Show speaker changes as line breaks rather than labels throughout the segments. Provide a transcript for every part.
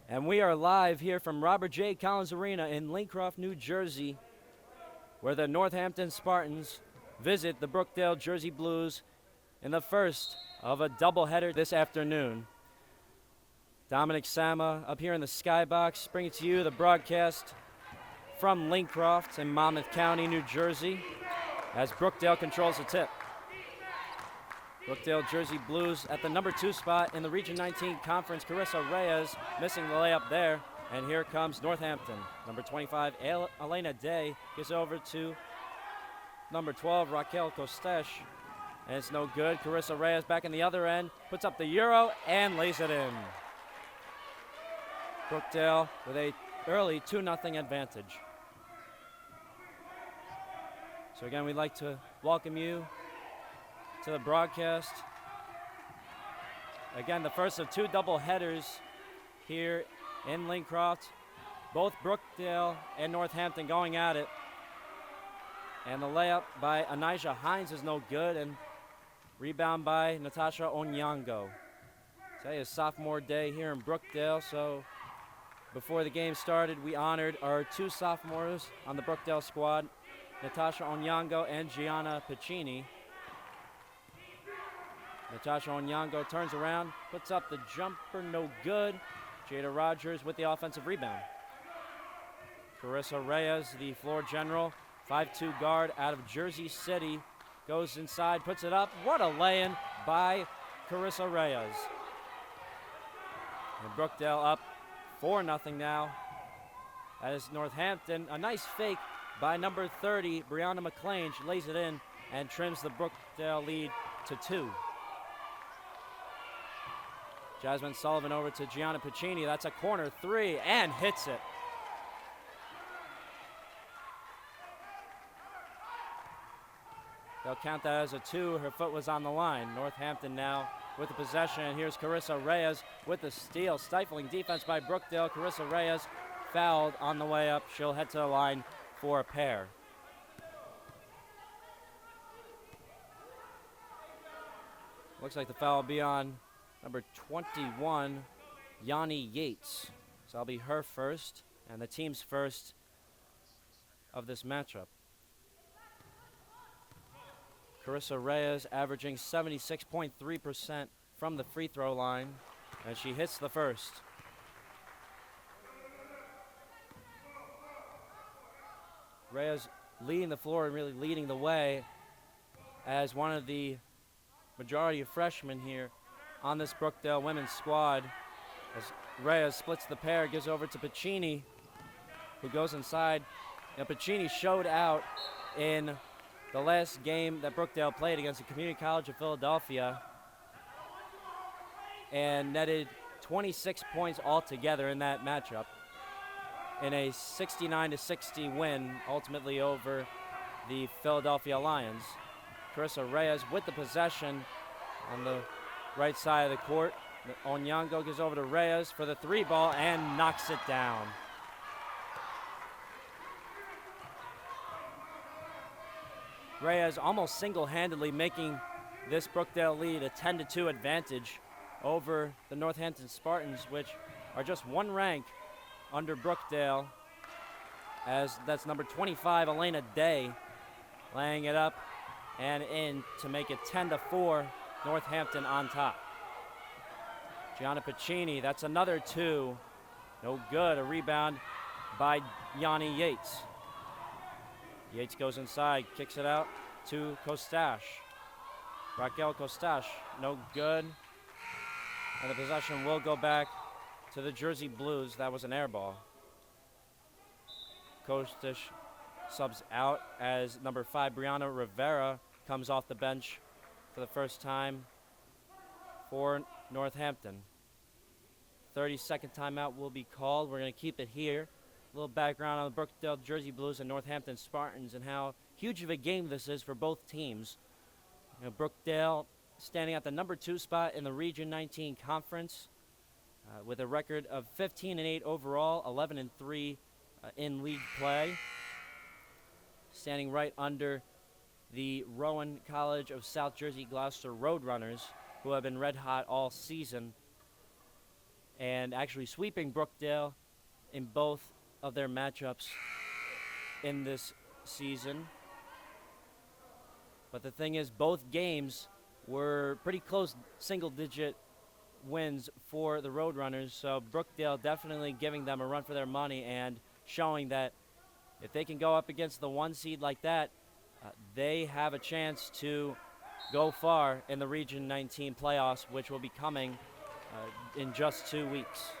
And we are live here from Robert J. Collins Arena in Lincroft, New Jersey, where the Northampton Spartans visit the Brookdale Jersey Blues in the first of a doubleheader this afternoon. Dominic Sama up here in the skybox, bringing to you the broadcast from Lincroft in Monmouth County, New Jersey, as Brookdale controls the tip. Brookdale Jersey Blues at the number 2 spot in the Region 19 Conference. Carissa Reyes missing the layup there. And here comes Northampton. Number 25, Elena Day, gets over to number 12, Raquel Kostesh. And it's no good. Carissa Reyes back in the other end, puts up the Euro and lays it in. Brookdale with a early 2-0 advantage. So again, we'd like to welcome you to the broadcast. Again, the first of 2 double headers here in Lincroft. Both Brookdale and Northampton going at it. And the layup by Anijah Hines is no good, and rebound by Natasha Onyengo. Today is sophomore day here in Brookdale, so before the game started, we honored our 2 sophomores on the Brookdale squad, Natasha Onyengo and Gianna Piccini. Natasha Onyengo turns around, puts up the jumper, no good. Jada Rogers with the offensive rebound. Carissa Reyes, the floor general, 5'2" guard out of Jersey City, goes inside, puts it up. What a lay-in by Carissa Reyes. And Brookdale up 4-0 now. As Northampton, a nice fake by number 30, Brianna Mclean. She lays it in and trims the Brookdale lead to 2. Jasmine Sullivan over to Gianna Piccini. That's a corner 3 and hits it. They'll count that as a 2. Her foot was on the line. Northampton now with the possession. And here's Carissa Reyes with the steal. Stifling defense by Brookdale. Carissa Reyes fouled on the way up. She'll head to the line for a pair. Looks like the foul will be on number 21, Yanni Yates. So that'll be her first and the team's first of this matchup. Carissa Reyes averaging 76.3% from the free throw line, and she hits the first. Reyes leading the floor and really leading the way as one of the majority of freshmen here on this Brookdale women's squad. As Reyes splits the pair, gives over to Piccini, who goes inside. Now Piccini showed out in the last game that Brookdale played against the Community College of Philadelphia and netted 26 points altogether in that matchup in a 69-60 win, ultimately over the Philadelphia Lions. Carissa Reyes with the possession on the right side of the court. Onyengo goes over to Reyes for the 3 ball and knocks it down. Reyes almost single-handedly making this Brookdale lead a 10-2 advantage over the Northampton Spartans, which are just 1 rank under Brookdale, as that's number 25, Elena Day, laying it up and in to make it 10-4, Northampton on top. Gianna Piccini, that's another 2. No good, a rebound by Yanni Yates. Yates goes inside, kicks it out to Kostesh. Raquel Kostesh, no good. And the possession will go back to the Jersey Blues. That was an air ball. Kostesh subs out as number 5, Brianna Rivera, comes off the bench for the first time for Northampton. 30-second timeout will be called. We're going to keep it here. A little background on the Brookdale Jersey Blues and Northampton Spartans and how huge of a game this is for both teams. You know, Brookdale standing at the number 2 spot in the Region 19 Conference with a record of 15-8 overall, 11-3 in league play. Standing right under the Rowan College of South Jersey Gloucester Roadrunners, who have been red hot all season. and actually sweeping Brookdale in both of their matchups in this season. But the thing is, both games were pretty close single-digit wins for the Roadrunners, so Brookdale definitely giving them a run for their money and showing that if they can go up against the 1 seed like that, they have a chance to go far in the Region 19 playoffs, which will be coming in just 2 weeks.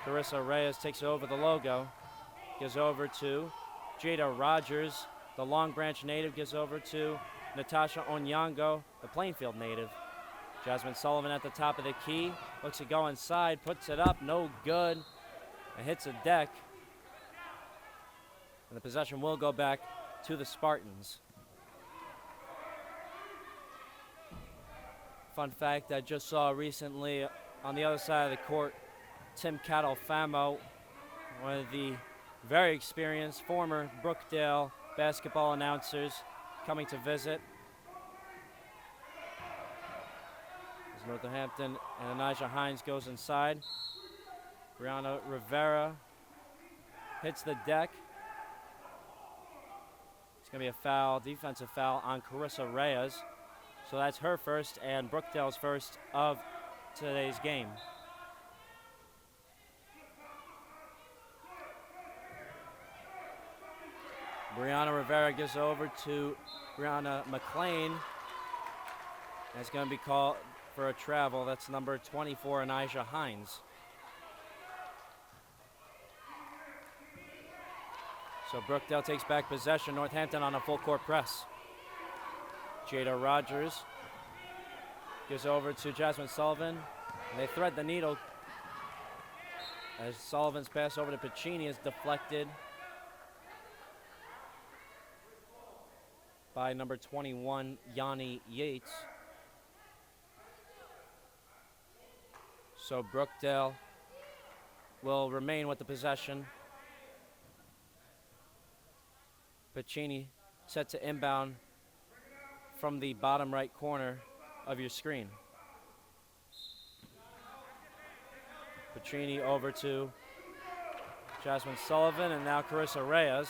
Carissa Reyes takes over the logo, gives over to Jada Rogers. The Long Branch native gives over to Natasha Onyengo, the Plainfield native. Jasmine Sullivan at the top of the key, looks to go inside, puts it up, no good, and hits a deck. And the possession will go back to the Spartans. Fun fact I just saw recently on the other side of the court, Tim Catalfamo, one of the very experienced former Brookdale basketball announcers, coming to visit. As Northampton and Anijah Hines goes inside. Brianna Rivera hits the deck. It's going to be a foul, defensive foul on Carissa Reyes. So that's her first and Brookdale's first of today's game. Brianna Rivera gives over to Brianna Mclean. And it's going to be called for a travel. That's number 24, Anijah Hines. So Brookdale takes back possession. Northampton on a full court press. Jada Rogers gives over to Jasmine Sullivan. And they thread the needle as Sullivan's pass over to Piccini is deflected by number 21, Yanni Yates. So Brookdale will remain with the possession. Piccini set to inbound from the bottom right corner of your screen. Piccini over to Jasmine Sullivan, and now Carissa Reyes.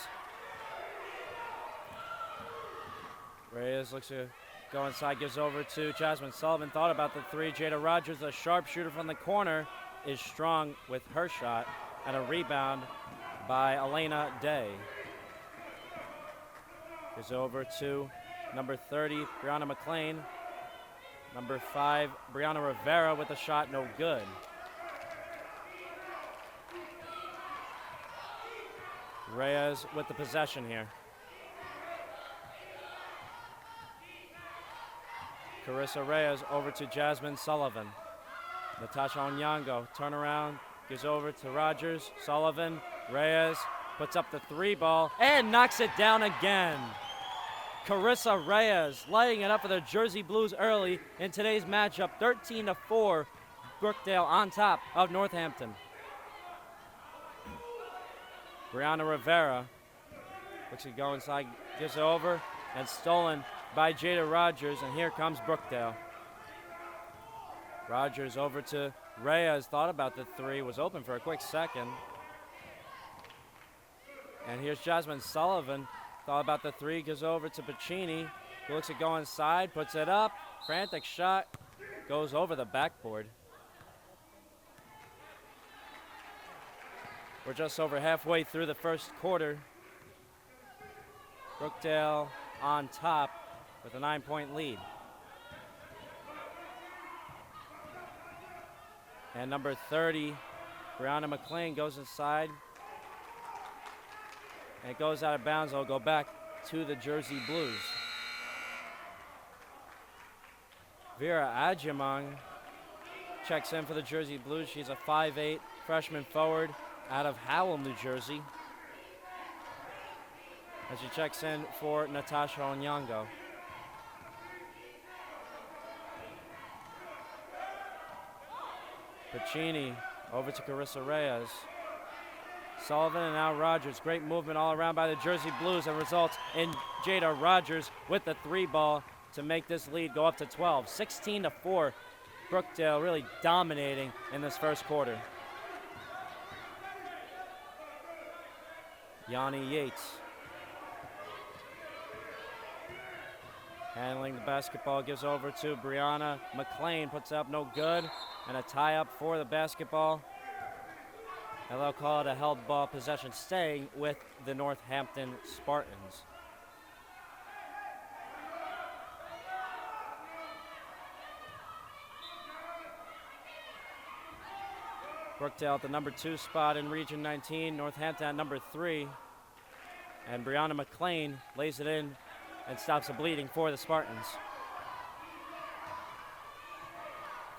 Reyes looks to go inside, gives over to Jasmine Sullivan. Thought about the three. Jada Rogers, a sharpshooter from the corner, is strong with her shot, and a rebound by Elena Day. Gives over to number 30, Brianna Mclean. Number 5, Brianna Rivera with a shot, no good. Reyes with the possession here. Carissa Reyes over to Jasmine Sullivan. Natasha Onyengo, turnaround, gives over to Rogers. Sullivan, Reyes, puts up the 3 ball and knocks it down again. Carissa Reyes lighting it up for the Jersey Blues early in today's matchup, 13-4, Brookdale on top of Northampton. Brianna Rivera looks to go inside, gives it over, and stolen by Jada Rogers, and here comes Brookdale. Rogers over to Reyes, thought about the 3, was open for a quick second. And here's Jasmine Sullivan, thought about the 3, gives over to Piccini, who looks to go inside, puts it up, frantic shot, goes over the backboard. We're just over halfway through the first quarter. Brookdale on top with a 9-point lead. And number 30, Brianna Mclean, goes inside. And it goes out of bounds. It'll go back to the Jersey Blues. Vera Audreman checks in for the Jersey Blues. She's a 5'8" freshman forward out of Howell, New Jersey. As she checks in for Natasha Onyengo. Piccini over to Carissa Reyes. Sullivan and now Rogers. Great movement all around by the Jersey Blues and results in Jada Rogers with the 3 ball to make this lead go up to 12. 16-4 Brookdale really dominating in this first quarter. Yanni Yates handling the basketball, gives over to Brianna Mclean, puts up no good, and a tie-up for the basketball. And they'll call it a held ball possession, staying with the Northampton Spartans. Brookdale at the number 2 spot in Region 19, Northampton at number 3. And Brianna Mclean lays it in and stops the bleeding for the Spartans.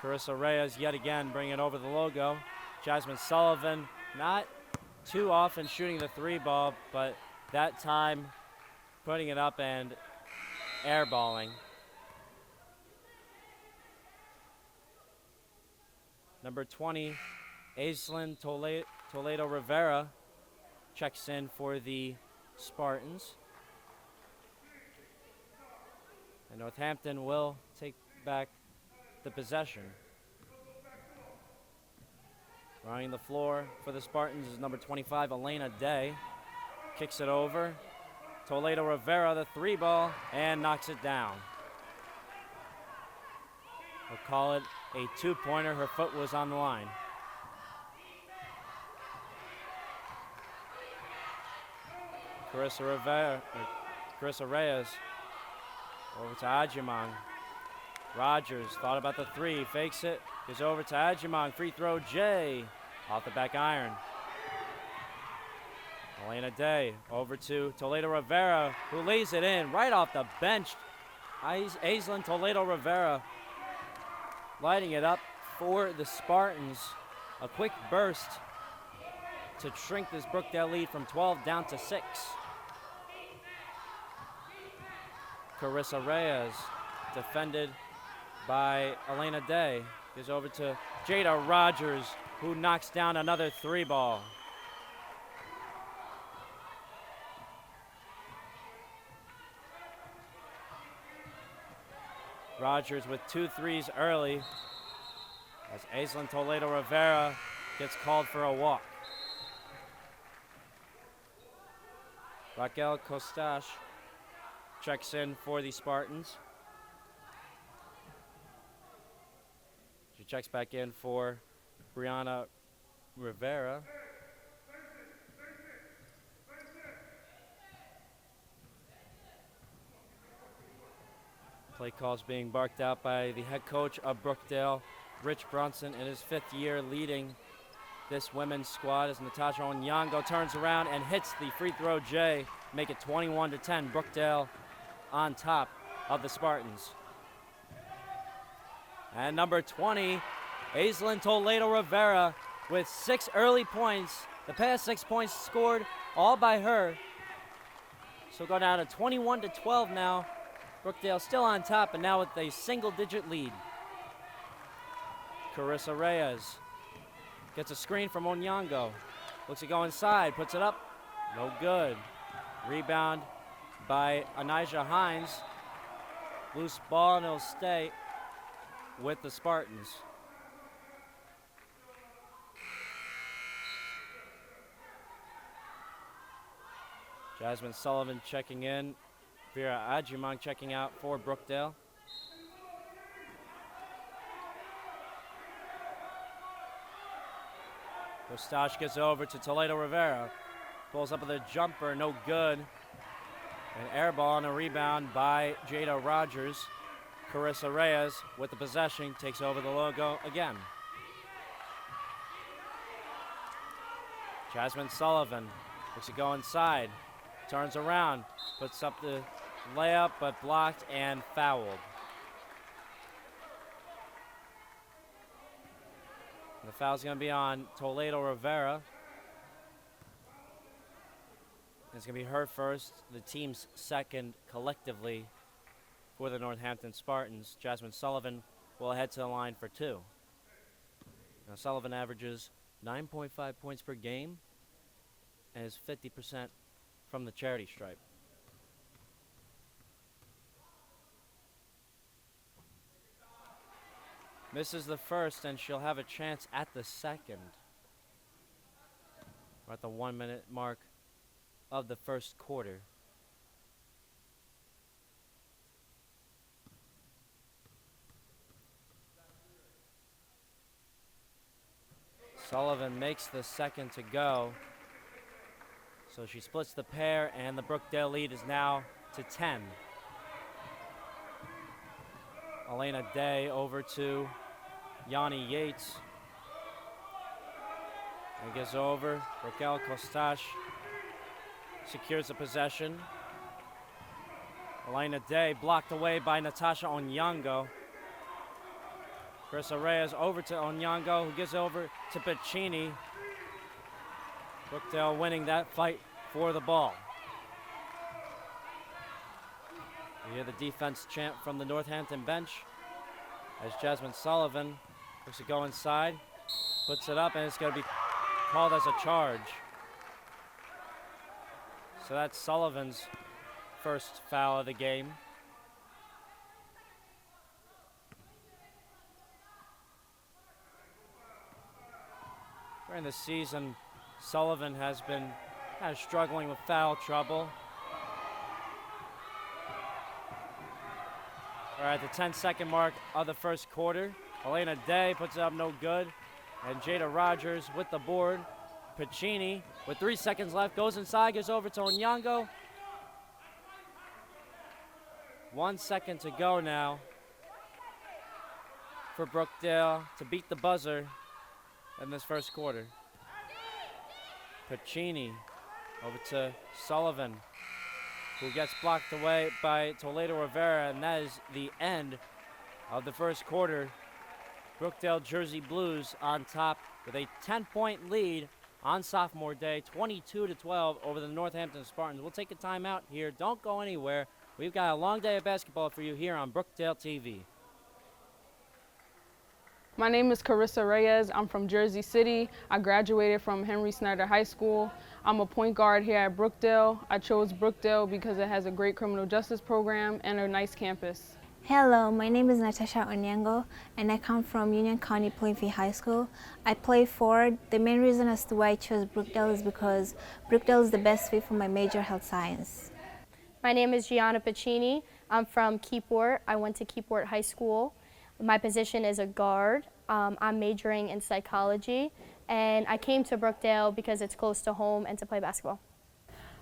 Carissa Reyes yet again bringing it over the logo. Jasmine Sullivan not too often shooting the 3 ball, but that time putting it up and airballing. Number 20, Aislinn Toledo Rivera checks in for the Spartans. And Northampton will take back the possession. Running the floor for the Spartans is number 25, Elena Day. Kicks it over. Toledo Rivera, the 3 ball, and knocks it down. We'll call it a 2-pointer. Her foot was on the line. Carissa Reyes over to Adjumong. Rogers thought about the 3, fakes it, goes over to Adjumong. Free throw, Jay, off the back iron. Elena Day over to Toledo Rivera, who lays it in right off the bench. Aislinn Toledo Rivera lighting it up for the Spartans. A quick burst to shrink this Brookdale lead from 12 down to 6. Carissa Reyes defended by Elena Day. Goes over to Jada Rogers, who knocks down another 3 ball. Rogers with 2 threes early as Aislinn Toledo Rivera gets called for a walk. Raquel Costache checks in for the Spartans. She checks back in for Brianna Rivera. Play calls being barked out by the head coach of Brookdale, Rich Brunson, in his 5th year leading this women's squad as Natasha Onyengo turns around and hits the free throw J, make it 21-10. Brookdale on top of the Spartans. And number 20, Aislinn Toledo Rivera with 6 early points. The past 6 points scored all by her. So go down to 21-12 now. Brookdale still on top, and now with a single-digit lead. Carissa Reyes gets a screen from Onyengo. Looks to go inside, puts it up. No good. Rebound by Anijah Hines. Loose ball, and it'll stay with the Spartans. Jasmine Sullivan checking in. Vera Audreman checking out for Brookdale. Costache gets over to Toledo Rivera. Pulls up with a jumper, no good. An air ball and a rebound by Jada Rogers. Carissa Reyes with the possession takes over the logo again. Jasmine Sullivan looks to go inside. Turns around, puts up the layup, but blocked and fouled. And the foul's going to be on Toledo Rivera. It's going to be her first, the team's second collectively for the Northampton Spartans. Jasmine Sullivan will head to the line for 2. Now Sullivan averages 9.5 points per game and is 50% from the charity stripe. Misses the first, and she'll have a chance at the second. We're at the 1 minute mark of the first quarter. Sullivan makes the second to go. So she splits the pair, and the Brookdale lead is now to 10. Elena Day over to Yanni Yates. And gets over. Raquel Costache secures the possession. Elena Day blocked away by Natasha Onyengo. Carissa Reyes over to Onyengo, who gives over to Piccini. Brookdale winning that fight for the ball. You hear the defense chant from the Northampton bench as Jasmine Sullivan looks to go inside, puts it up, and it's going to be called as a charge. So that's Sullivan's first foul of the game. During the season, Sullivan has been kind of struggling with foul trouble. All right, the 10-second mark of the first quarter. Elena Day puts it up no good. And Jada Rogers with the board. Piccini with 3 seconds left goes inside, goes over to Onyengo. 1 second to go now for Brookdale to beat the buzzer in this first quarter. Piccini over to Sullivan, who gets blocked away by Toledo Rivera, and that is the end of the first quarter. Brookdale Jersey Blues on top with a 10-point lead on sophomore day, 22-12 over the Northampton Spartans. We'll take a timeout here. Don't go anywhere. We've got a long day of basketball for you here on Brookdale TV.
My name is Carissa Reyes. I'm from Jersey City. I graduated from Henry Snyder High School. I'm a point guard here at Brookdale. I chose Brookdale because it has a great criminal justice program and a nice campus.
Hello, my name is Natasha Onyengo, and I come from Union County Plainfield High School. I play forward. The main reason as to why I chose Brookdale is because Brookdale is the best fit for my major, health science.
My name is Gianna Piccini. I'm from Keyport. I went to Keyport High School. My position is a guard. I'm majoring in psychology, and I came to Brookdale because it's close to home and to play basketball.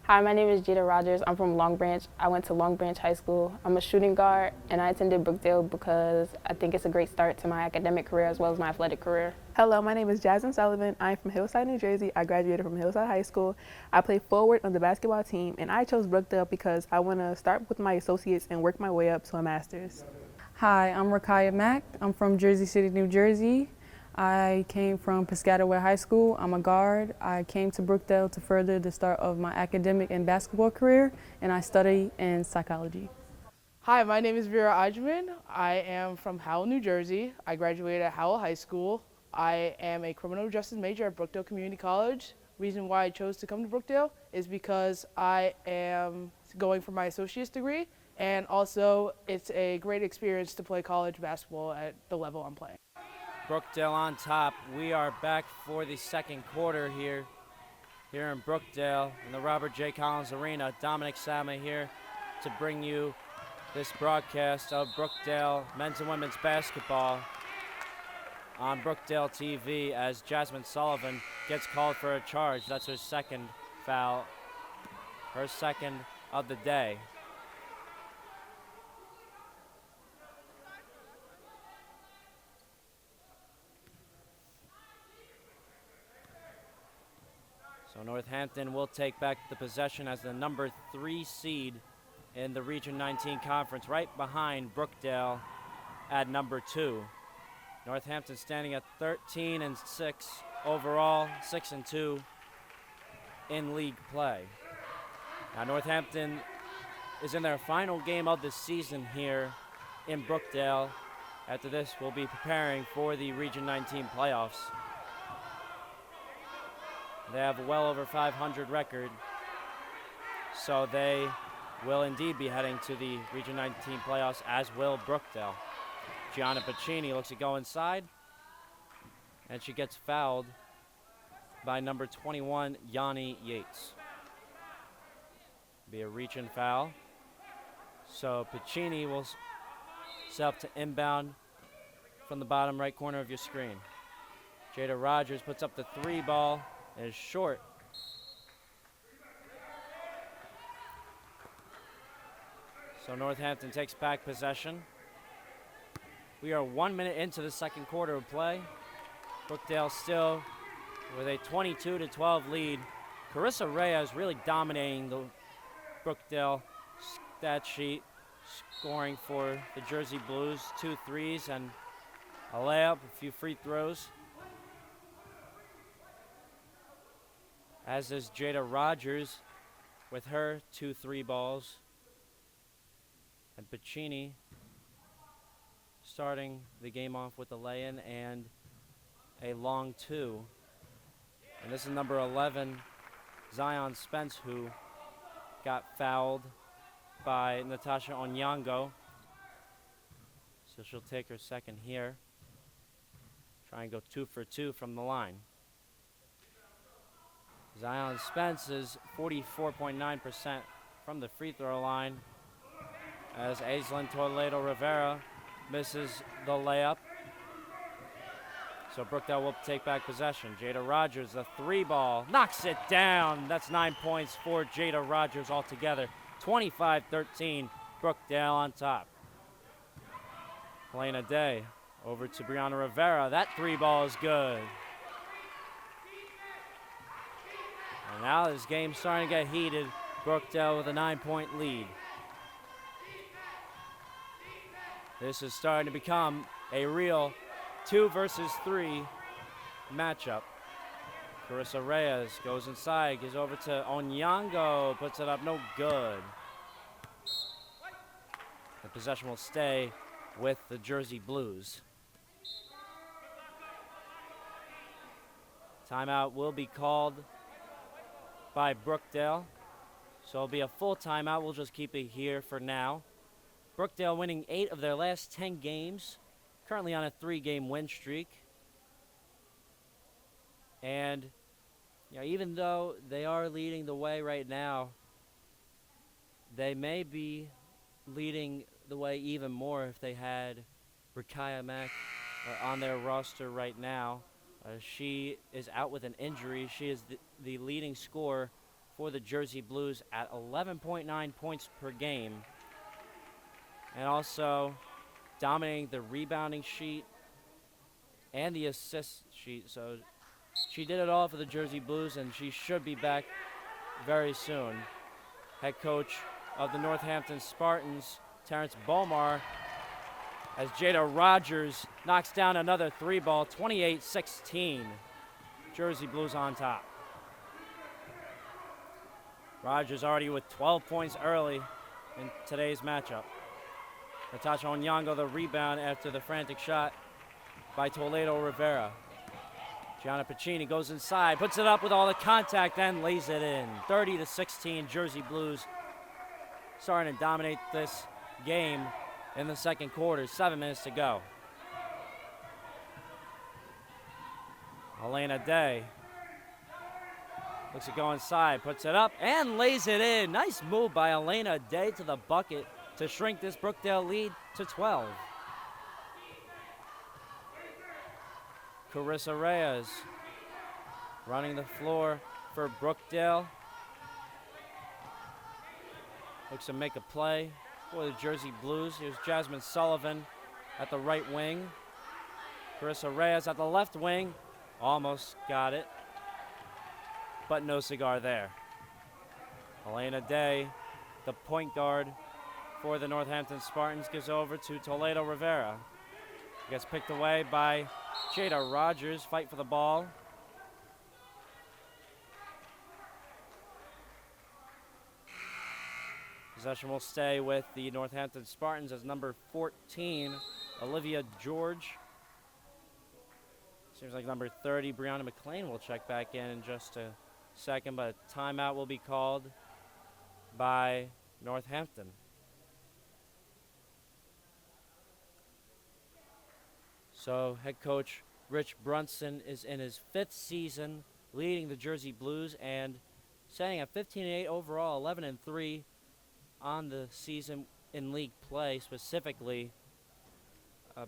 Hi, my name is Jada Rogers. I'm from Long Branch. I went to Long Branch High School. I'm a shooting guard, and I attended Brookdale because I think it's a great start to my academic career as well as my athletic career.
Hello, my name is Jasmine Sullivan. I'm from Hillside, New Jersey. I graduated from Hillside High School. I play forward on the basketball team, and I chose Brookdale because I want to start with my associates and work my way up to a master's.
Hi, I'm Rakaya Mack. I'm from Jersey City, New Jersey. I came from Piscataway High School. I'm a guard. I came to Brookdale to further the start of my academic and basketball career, and I study in psychology.
Hi, my name is Vera Audreman. I am from Howell, New Jersey. I graduated at Howell High School. I am a criminal justice major at Brookdale Community College. Reason why I chose to come to Brookdale is because I am going for my associate's degree, and also it's a great experience to play college basketball at the level I'm playing.
Brookdale on top. We are back for the second quarter here in Brookdale in the Robert J. Collins Arena. Dominic Sama here to bring you this broadcast of Brookdale men's and women's basketball on Brookdale TV as Jasmine Sullivan gets called for a charge. That's her second foul, her second of the day. So Northampton will take back the possession as the number 3 seed in the Region 19 conference, right behind Brookdale at number 2. Northampton standing at 13-6 overall, 6-2 in league play. Now Northampton is in their final game of the season here in Brookdale. After this, we'll be preparing for the Region 19 playoffs. They have a well over 500 record, so they will indeed be heading to the Region 19 playoffs, as will Brookdale. Gianna Pacini looks to go inside, and she gets fouled by number 21, Yanni Yates. Be a reach-in foul. So Pacini will set up to inbound from the bottom right corner of your screen. Jada Rogers puts up the 3 ball and is short. So Northampton takes back possession. We are 1 minute into the second quarter of play. Brookdale still with a 22-12 lead. Carissa Reyes really dominating the Brookdale stat sheet, scoring for the Jersey Blues 2 threes and a layup, a few free throws. As is Jada Rogers with her 2 3 balls. And Pacini starting the game off with a lay-in and a long 2. And this is number 11, Zion Spence, who got fouled by Natasha Onyengo. So she'll take her second here. Try and go 2 for 2 from the line. Zion Spence is 44.9% from the free throw line, as Aislinn Toledo Rivera misses the layup. So Brookdale will take back possession. Jada Rogers, the 3 ball, knocks it down. That's 9 points for Jada Rogers altogether. 25-13, Brookdale on top. Elena Day over to Brianna Rivera. That 3 ball is good. And now this game's starting to get heated. Brookdale with a 9-point lead. This is starting to become a real 2 versus 3 matchup. Carissa Reyes goes inside, gives over to Onyengo, puts it up, no good. The possession will stay with the Jersey Blues. Timeout will be called by Brookdale, so it'll be a full timeout. We'll just keep it here for now. Brookdale winning 8 of their last 10 games, currently on a 3-game win streak. And even though they are leading the way right now, they may be leading the way even more if they had Rakaya Mack on their roster right now. She is out with an injury. She is the leading scorer for the Jersey Blues at 11.9 points per game. And also dominating the rebounding sheet and the assist sheet. So she did it all for the Jersey Blues, and she should be back very soon. Head coach of the Northampton Spartans, Terrence Bomar, as Jada Rogers knocks down another 3 ball, 28-16. Jersey Blues on top. Rogers already with 12 points early in today's matchup. Natasha Onyengo the rebound after the frantic shot by Toledo Rivera. Gianna Pacini goes inside, puts it up with all the contact, and lays it in. 30-16, Jersey Blues starting to dominate this game in the second quarter. 7 minutes to go. Elena Day looks to go inside, puts it up, and lays it in. Nice move by Elena Day to the bucket to shrink this Brookdale lead to 12. Carissa Reyes running the floor for Brookdale. Looks to make a play for the Jersey Blues. Here's Jasmine Sullivan at the right wing. Carissa Reyes at the left wing. Almost got it, but no cigar there. Elena Day, the point guard for the Northampton Spartans, gives over to Toledo Rivera. Gets picked away by Jada Rogers. Fight for the ball. Possession will stay with the Northampton Spartans as number 14, Olivia George. Seems like number 30, Brianna Mclean, will check back in just a second, but a timeout will be called by Northampton. So head coach Rich Brunson is in his 5th season leading the Jersey Blues and setting at 15-8 overall, 11-3 on the season in league play specifically.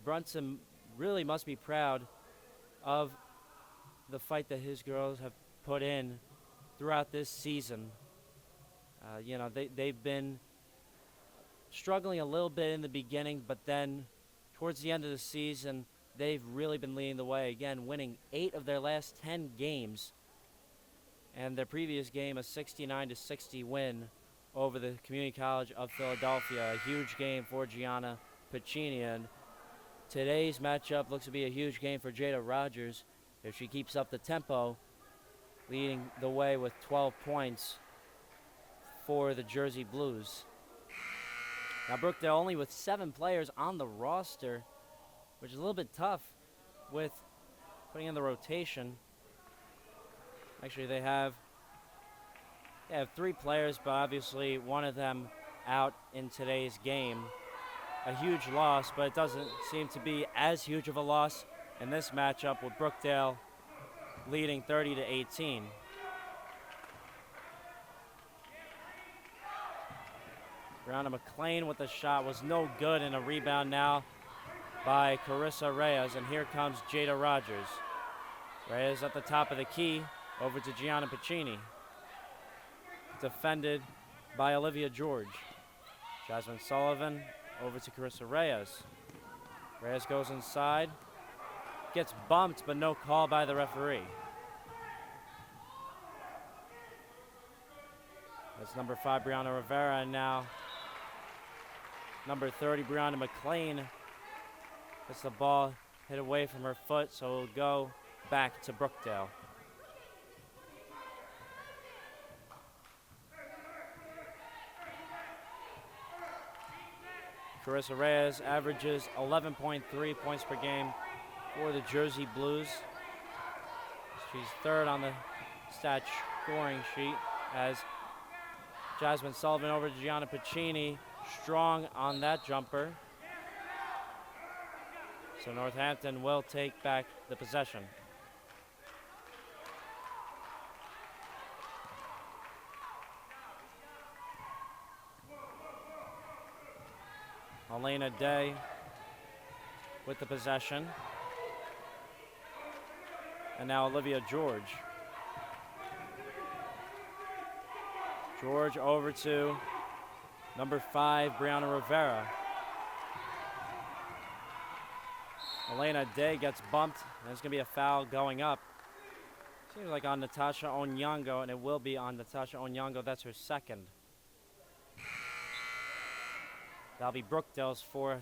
Brunson really must be proud of the fight that his girls have put in throughout this season. They've been struggling a little bit in the beginning, but then towards the end of the season, they've really been leading the way. Again, winning 8 of their last 10 games. And their previous game, a 69-60 win over the Community College of Philadelphia. A huge game for Gianna Piccini. And today's matchup looks to be a huge game for Jada Rogers if she keeps up the tempo, leading the way with 12 points for the Jersey Blues. Now Brookdale only with 7 players on the roster, which is a little bit tough with putting in the rotation. Actually, they have 3 players, but obviously one of them out in today's game. A huge loss, but it doesn't seem to be as huge of a loss in this matchup with Brookdale leading 30-18. Brianna Mclean with the shot was no good, and a rebound now by Carissa Reyes, and here comes Jada Rogers. Reyes at the top of the key, over to Gianna Piccini. Defended by Olivia George. Jasmine Sullivan over to Carissa Reyes. Reyes goes inside, gets bumped, but no call by the referee. That's number 5, Brianna Rivera, and now number 30, Brianna Mclean. Gets the ball hit away from her foot, so it'll go back to Brookdale. Carissa Reyes averages 11.3 points per game for the Jersey Blues. She's 3rd on the stat scoring sheet as Jasmine Sullivan over to Gianna Piccini, strong on that jumper. So Northampton will take back the possession. Elena Day with the possession. And now Olivia George. George over to number 5, Brianna Rivera. Elena Day gets bumped, and there's going to be a foul going up. Seems like on Natasha Onyengo, and it will be on Natasha Onyengo. That's her 2nd. That'll be Brookdale's 4th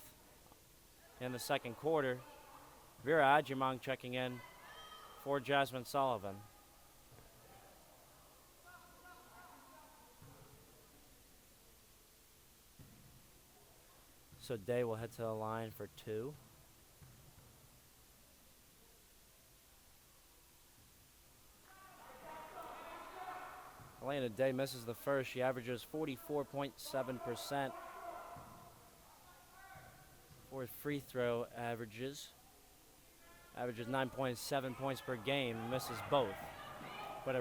in the 2nd quarter. Vera Audreman checking in for Jasmine Sullivan. So Day will head to the line for 2. Elena Day misses the first. She averages 44.7%. For free throw averages 9.7 points per game, misses both. But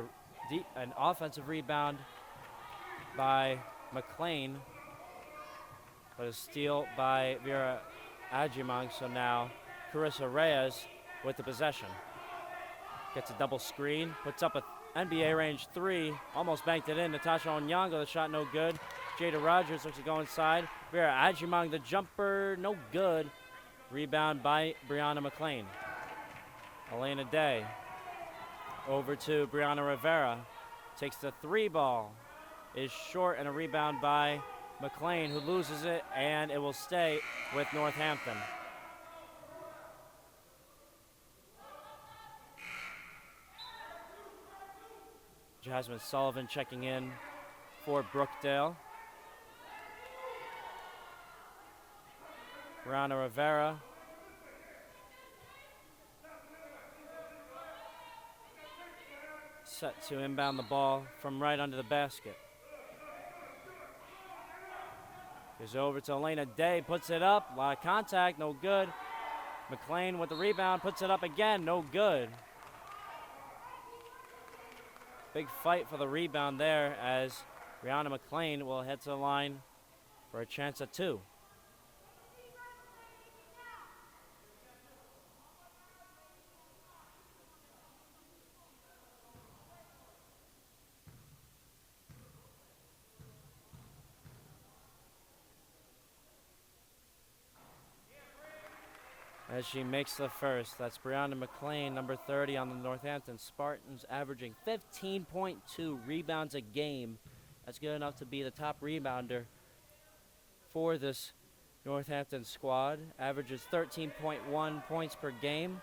an offensive rebound by Mclean, but a steal by Vera Audreman. So now Carissa Reyes with the possession. Gets a double screen, puts up a NBA range 3, almost banked it in. Natasha Onyengo, the shot no good. Jada Rogers looks to go inside. Vera Audreman, the jumper, no good. Rebound by Brianna Mclean. Elena Day over to Brianna Rivera. Takes the 3 ball. Is short, and a rebound by Mclean, who loses it, and it will stay with Northampton. Jasmine Sullivan checking in for Brookdale. Brianna Rivera. Set to inbound the ball from right under the basket. Goes over to Elena Day, puts it up, a lot of contact, no good. McLean with the rebound, puts it up again, no good. Big fight for the rebound there as Brianna Mclean will head to the line for a chance at 2. As she makes the first, that's Brianna Mclean, number 30 on the Northampton Spartans, averaging 15.2 rebounds a game. That's good enough to be the top rebounder for this Northampton squad. Averages 13.1 points per game,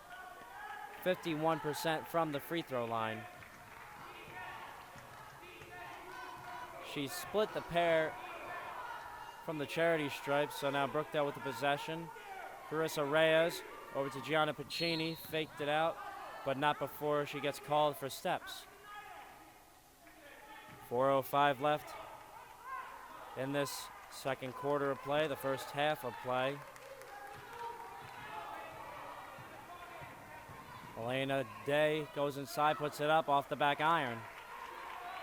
51% from the free throw line. She split the pair from the charity stripe, so now Brookdale with the possession. Carissa Reyes over to Gianna Piccini, faked it out, but not before she gets called for steps. 4:05 left in this second quarter of play, the first half of play. Elena Day goes inside, puts it up off the back iron.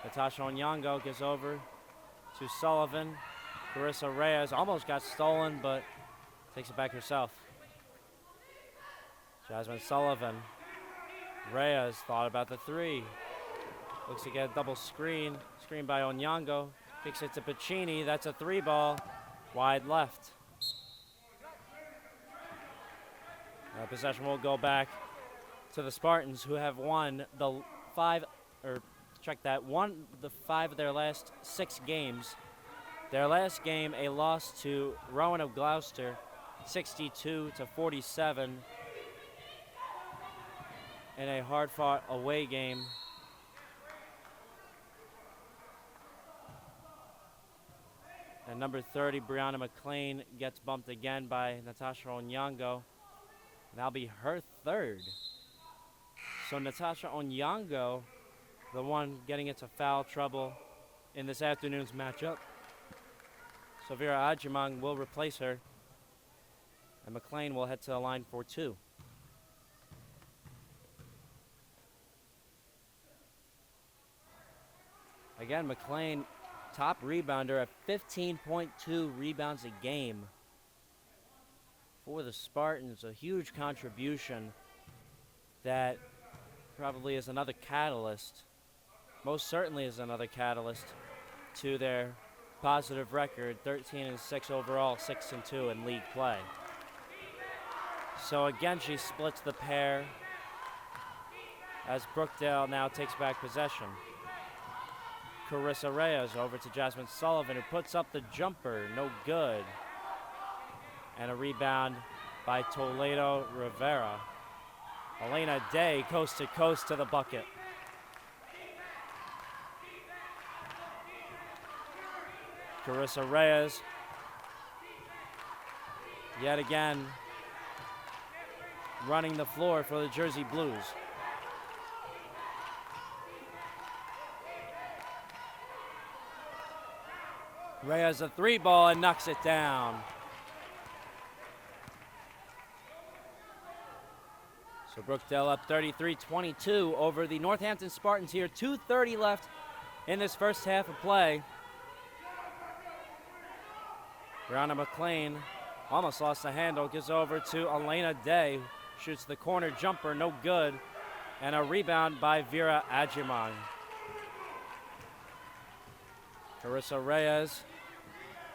Natasha Onyengo gives over to Sullivan. Carissa Reyes almost got stolen, but takes it back herself. Jasmine Sullivan. Reyes thought about the 3. Looks to get a double screen. Screen by Onyengo. Kicks it to Piccini. That's a 3 ball. Wide left. Possession will go back to the Spartans, who have won the 5 of their last 6 games. Their last game, a loss to Rowan of Gloucester, 62-47, in a hard-fought away game. And number 30, Brianna Mclean, gets bumped again by Natasha Onyengo. That'll be her 3rd. So Natasha Onyengo, the one getting into foul trouble in this afternoon's matchup. So Vera Audreman will replace her, and McLean will head to the line for 2. Again, McLean, top rebounder at 15.2 rebounds a game for the Spartans. A huge contribution that probably is another catalyst, most certainly is another catalyst to their positive record, 13-6 overall, 6-2 in league play. So again, she splits the pair as Brookdale now takes back possession. Carissa Reyes over to Jasmine Sullivan, who puts up the jumper, no good. And a rebound by Toledo Rivera. Elena Day coast to coast to the bucket. Carissa Reyes, yet again, running the floor for the Jersey Blues. Reyes a 3 ball and knocks it down. So Brookdale up 33-22 over the Northampton Spartans here. 2:30 left in this first half of play. Brianna Mclean almost lost the handle, gives over to Elena Day, shoots the corner jumper, no good, and a rebound by Vera Audreman. Carissa Reyes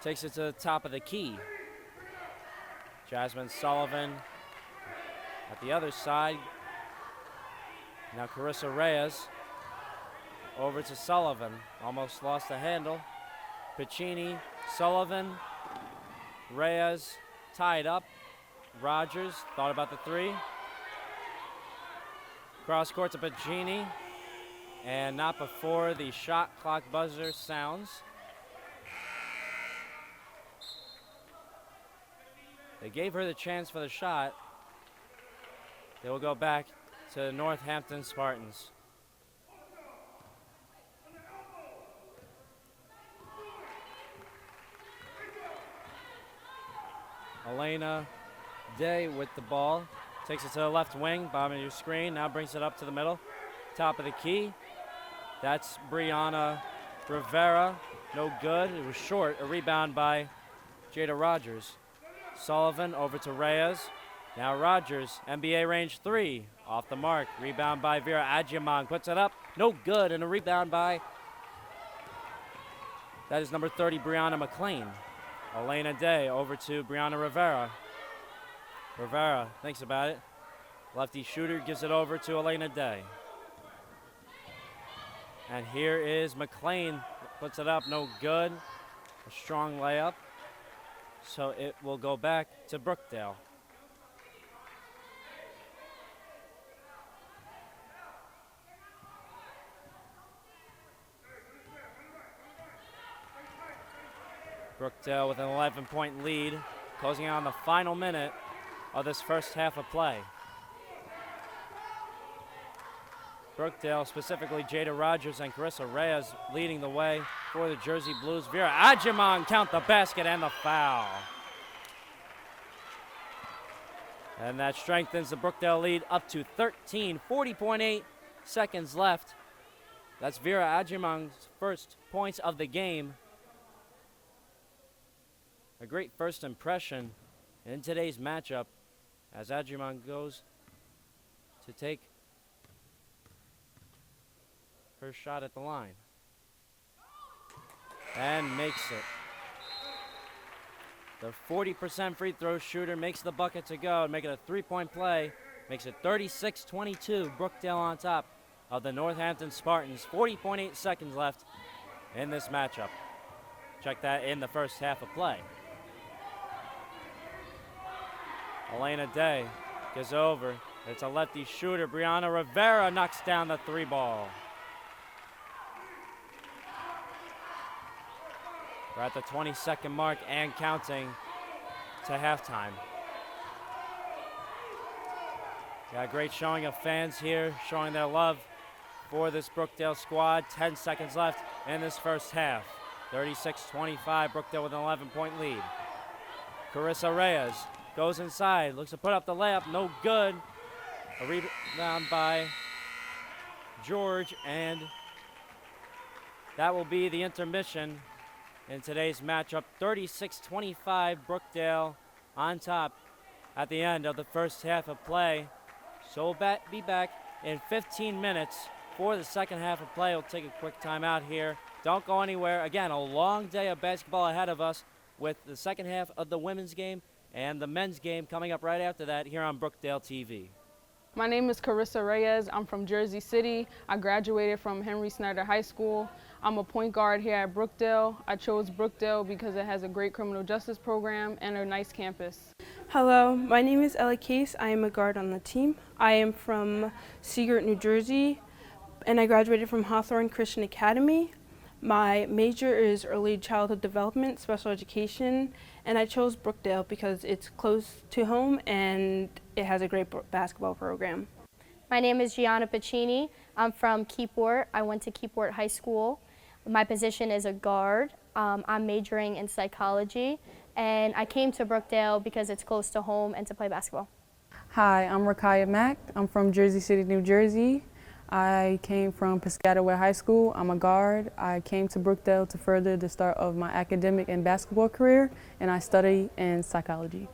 takes it to the top of the key. Jasmine Sullivan at the other side. Now Carissa Reyes over to Sullivan. Almost lost the handle. Piccini, Sullivan, Reyes tied up. Rogers thought about the 3. Cross court to Piccini. And not before the shot clock buzzer sounds. They gave her the chance for the shot. They will go back to the Northampton Spartans. Elena Day with the ball. Takes it to the left wing, bottom of your screen. Now brings it up to the middle. Top of the key. That's Brianna Rivera. No good. It was short. A rebound by Jada Rogers. Sullivan over to Reyes. Now Rogers, NBA range 3. Off the mark. Rebound by Vera Audreman. Puts it up. No good. And a rebound by, that is number 30, Brianna Mclean. Elena Day over to Brianna Rivera. Rivera thinks about it. Lefty shooter gives it over to Elena Day. And here is McLean. Puts it up, no good. A strong layup. So it will go back to Brookdale. Brookdale with an 11-point lead, closing out on the final minute of this first half of play. Brookdale, specifically Jada Rogers and Carissa Reyes, leading the way for the Jersey Blues. Vera Audreman count the basket and the foul. And that strengthens the Brookdale lead up to 13, 40.8 seconds left. That's Vera Audreman's first points of the game. A great first impression in today's matchup as Audreman goes to take her shot at the line and makes it. The 40% free throw shooter makes the bucket to go and make it a three-point play. Makes it 36-22, Brookdale on top of the Northampton Spartans. 40.8 seconds left in this matchup. Check that in the first half of play. Elena Day gets over. It's a lefty shooter. Brianna Rivera knocks down the three ball. We're at the 20-second mark and counting to halftime. Got a great showing of fans here, showing their love for this Brookdale squad. 10 seconds left in this first half. 36-25, Brookdale with an 11-point lead. Carissa Reyes goes inside, looks to put up the layup, no good. A rebound by George, and that will be the intermission in today's matchup. 36-25, Brookdale on top at the end of the first half of play. So we'll be back in 15 minutes for the second half of play. We'll take a quick timeout here. Don't go anywhere. Again, a long day of basketball ahead of us with the second half of the women's game and the men's game coming up right after that here on Brookdale TV.
My name is Carissa Reyes. I'm from Jersey City. I graduated from Henry Snyder High School. I'm a point guard here at Brookdale. I chose Brookdale because it has a great criminal justice program and a nice campus.
Hello, my name is Ella Case. I am a guard on the team. I am from Seagirt, New Jersey, and I graduated from Hawthorne Christian Academy. My major is early childhood development, special education, and I chose Brookdale because it's close to home and it has a great basketball program.
My name is Gianna Piccini. I'm from Keyport. I went to Keyport High School. My position is a guard. I'm majoring in psychology, and I came to Brookdale because it's close to home and to play basketball.
Hi, I'm Rakaya Mack. I'm from Jersey City, New Jersey. I came from Piscataway High School. I'm a guard. I came to Brookdale to further the start of my academic and basketball career, and I study in psychology.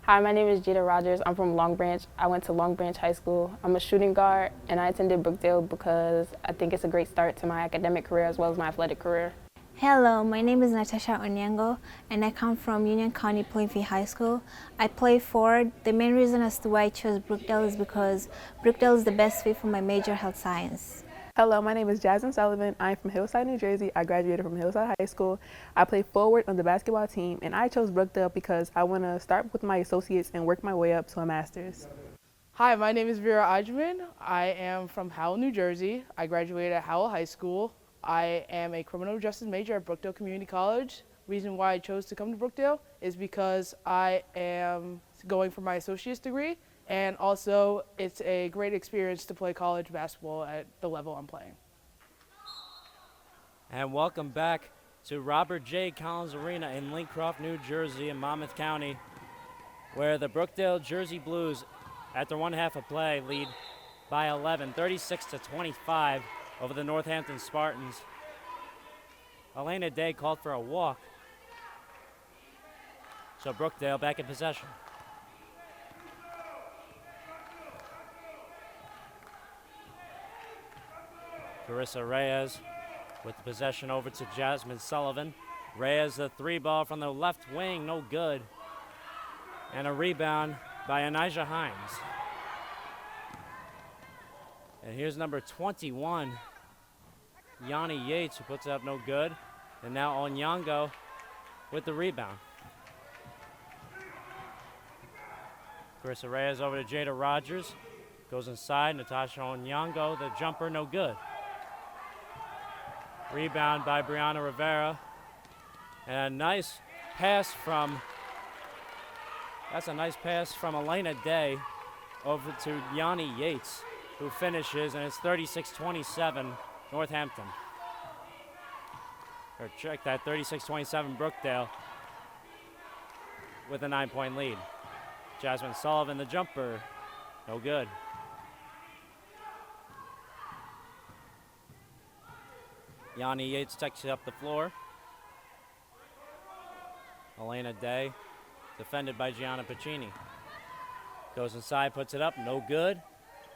Hi, my name is Jada Rogers. I'm from Long Branch. I went to Long Branch High School. I'm a shooting guard, and I attended Brookdale because I think it's a great start to my academic career as well as my athletic career.
Hello, my name is Natasha Onyengo, and I come from Union County Plainfield High School. I play forward. The main reason as to why I chose Brookdale is because Brookdale is the best fit for my major, health science.
Hello, my name is Jasmine Sullivan. I'm from Hillside, New Jersey. I graduated from Hillside High School. I play forward on the basketball team, and I chose Brookdale because I want to start with my associates and work my way up to a master's.
Hi, my name is Vera Audreman. I am from Howell, New Jersey. I graduated at Howell High School. I am a criminal justice major at Brookdale Community College. Reason why I chose to come to Brookdale is because I am going for my associate's degree, and also it's a great experience to play college basketball at the level I'm playing.
And welcome back to Robert J. Collins Arena in Lincroft, New Jersey in Monmouth County. where the Brookdale Jersey Blues, after one half of play, lead by 11, 36-25 over the Northampton Spartans. Elena Day called for a walk. So Brookdale back in possession. Carissa Reyes with the possession over to Jasmine Sullivan. Reyes, the three ball from the left wing, no good. And a rebound by Anijah Hines. And here's number 21, Yanni Yates, who puts it up no good. And now Onyengo with the rebound. Carissa Reyes over to Jada Rogers. Goes inside, Natasha Onyengo, the jumper, no good. Rebound by Brianna Rivera. And a nice pass from, that's a nice pass from Elena Day over to Yanni Yates, who finishes, and it's 36-27 Northampton. Or check that, 36-27 Brookdale with a 9-point lead. Jasmine Sullivan, the jumper, no good. Yanni Yates takes it up the floor. Elena Day, defended by Gianna Piccini. Goes inside, puts it up, no good.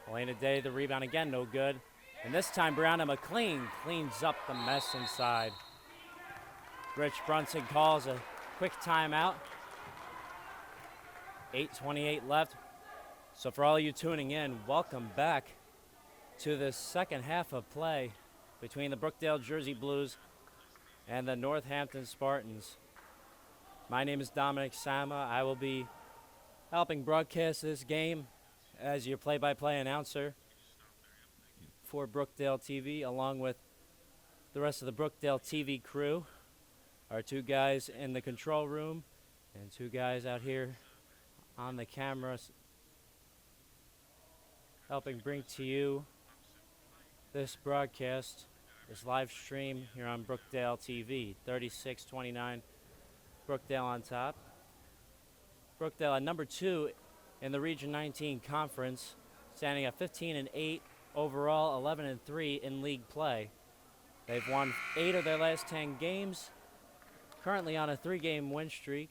Elena Day, the rebound again, no good. And this time, Brianna Mclean cleans up the mess inside. Rich Brunson calls a quick timeout. 8:28 left. So for all you tuning in, welcome back to the second half of play between the Brookdale Jersey Blues and the Northampton Spartans. My name is Dominic Sama. I will be helping broadcast this game as your play-by-play announcer for Brookdale TV, along with the rest of the Brookdale TV crew. Our two guys in the control room and two guys out here on the cameras helping bring to you this broadcast, this live stream here on Brookdale TV. 36-29, Brookdale on top. Brookdale at number 2 in the Region 19 Conference, standing at 15-8 overall, 11-3 in league play. They've won 8 of their last 10 games, currently on a 3-game win streak.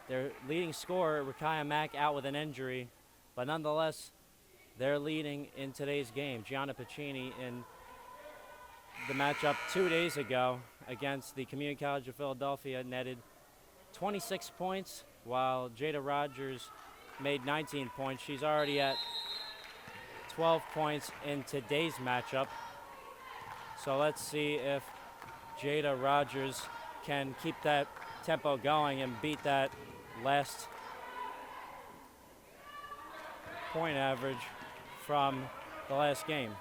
Their leading scorer, Rakaya Mack, out with an injury, but nonetheless, they're leading in today's game. Gianna Piccini in the matchup 2 days ago against the Community College of Philadelphia netted 26 points, while Jada Rogers made 19 points. She's already at 12 points in today's matchup. So let's see if Jada Rogers can keep that tempo going and beat that last point average from the last game.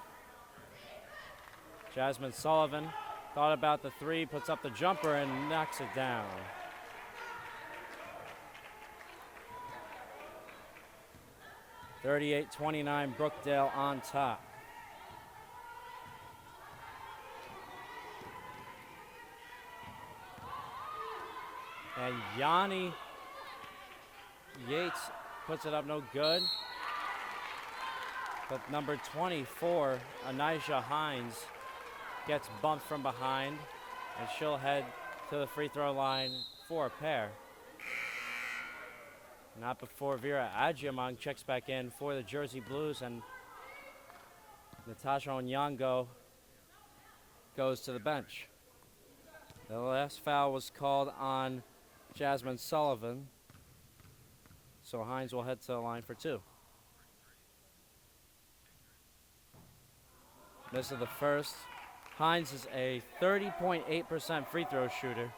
Jasmine Sullivan thought about the three, puts up the jumper and knocks it down. (38-29) Brookdale on top. And Yanni Yates puts it up no good. But number 24, Anijah Hines, gets bumped from behind, and she'll head to the free throw line for a pair. Not before Vera Audreman checks back in for the Jersey Blues, and Natasha Onyengo goes to the bench. The last foul was called on Jasmine Sullivan, so Hines will head to the line for 2. This is the first. Hines is a 30.8% free throw shooter.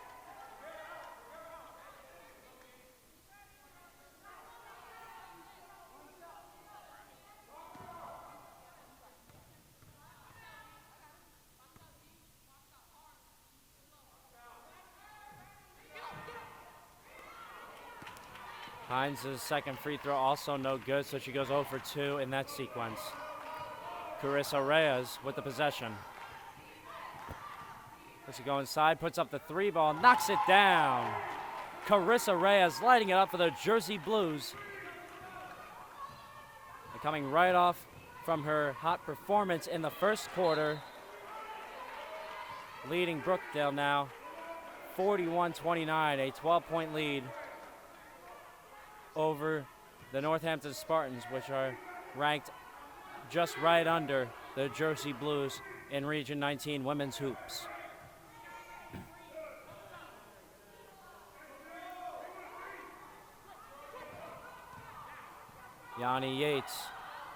Hines' second free throw also no good, so she goes 0 for 2 in that sequence. Carissa Reyes with the possession. Lets it go inside, puts up the 3 ball, knocks it down. Carissa Reyes lighting it up for the Jersey Blues. And coming right off from her hot performance in the first quarter, leading Brookdale now 41-29, a 12-point lead over the Northampton Spartans, which are ranked just right under the Jersey Blues in Region 19 women's hoops. Yanni Yates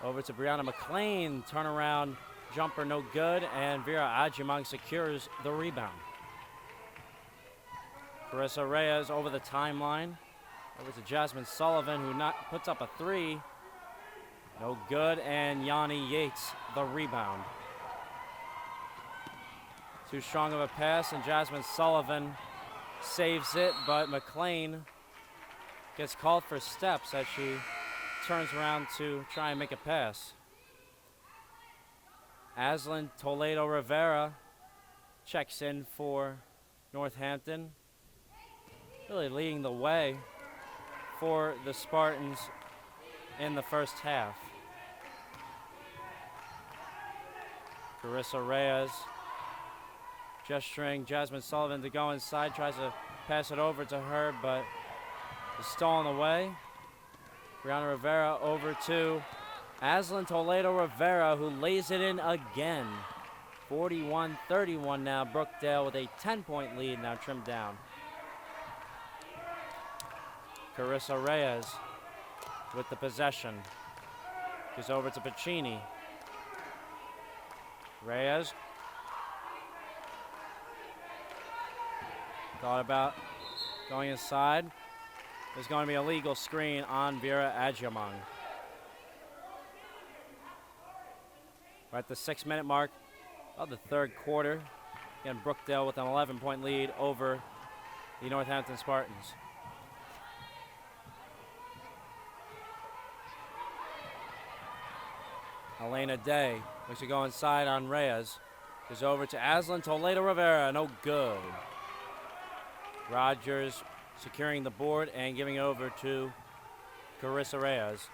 over to Brianna Mclean, turnaround jumper no good, and Vera Audreman secures the rebound. Carissa Reyes over the timeline, over to Jasmine Sullivan, who puts up a three. No good, and Yanni Yates the rebound. Too strong of a pass, and Jasmine Sullivan saves it, but McLean gets called for steps as she turns around to try and make a pass. Aslan Toledo Rivera checks in for Northampton, really leading the way for the Spartans in the first half. Carissa Reyes gesturing Jasmine Sullivan to go inside, tries to pass it over to her, but is stolen away. Brianna Rivera over to Aslan Toledo Rivera, who lays it in again. 41-31 now. Brookdale with a 10-point lead, now trimmed down. Carissa Reyes with the possession. Goes over to Pacini. Reyes thought about going inside. There's going to be a legal screen on Vera Audreman. We're at the 6-minute mark of the third quarter. Again, Brookdale with an 11-point lead over the Northampton Spartans. Elena Day looks to go inside on Reyes. Goes over to Aslan Toledo Rivera, no good. Rogers securing the board and giving it over to Carissa Reyes.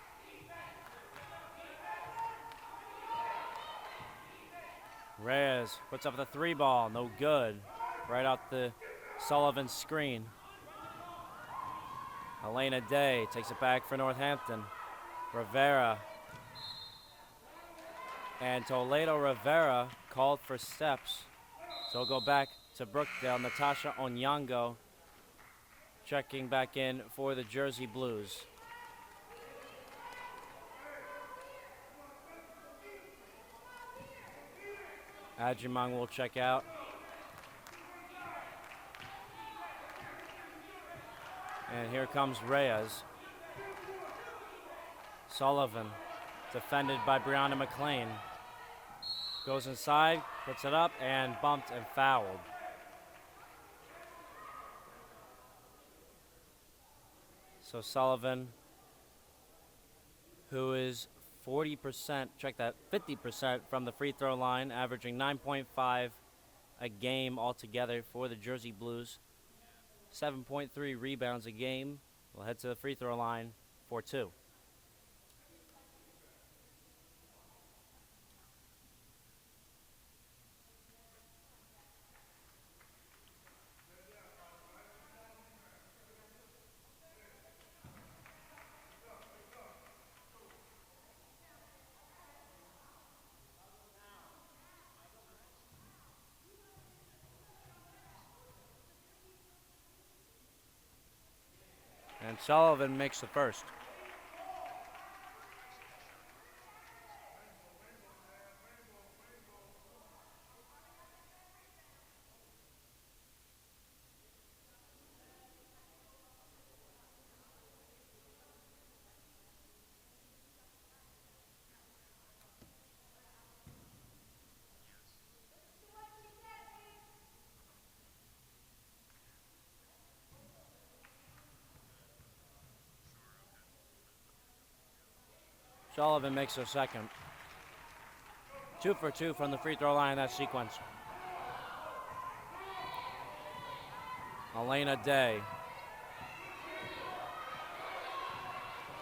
Reyes puts up the three ball, no good. Right out the Sullivan screen. Elena Day takes it back for Northampton. Rivera. And Toledo Rivera called for steps. So we'll go back to Brookdale. Natasha Onyengo checking back in for the Jersey Blues. Audreman will check out. And here comes Reyes. Sullivan, defended by Brianna Mclean. Goes inside, puts it up, and bumped and fouled. So Sullivan, who is 40%, check that, 50% from the free throw line, averaging 9.5 a game altogether for the Jersey Blues. 7.3 rebounds a game. We'll head to the free throw line for 2. And Sullivan makes the first. Sullivan makes her second. 2 for 2 from the free throw line in that sequence. Elena Day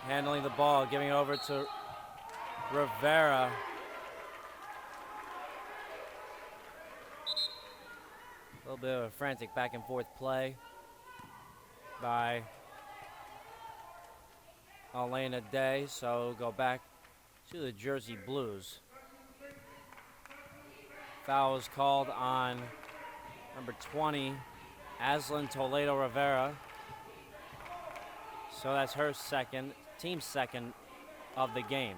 handling the ball, giving it over to Rivera. A little bit of a frantic back and forth play by Elena Day, so go back to the Jersey Blues. Foul was called on number 20, Aslan Toledo Rivera. So that's her second, team's second of the game.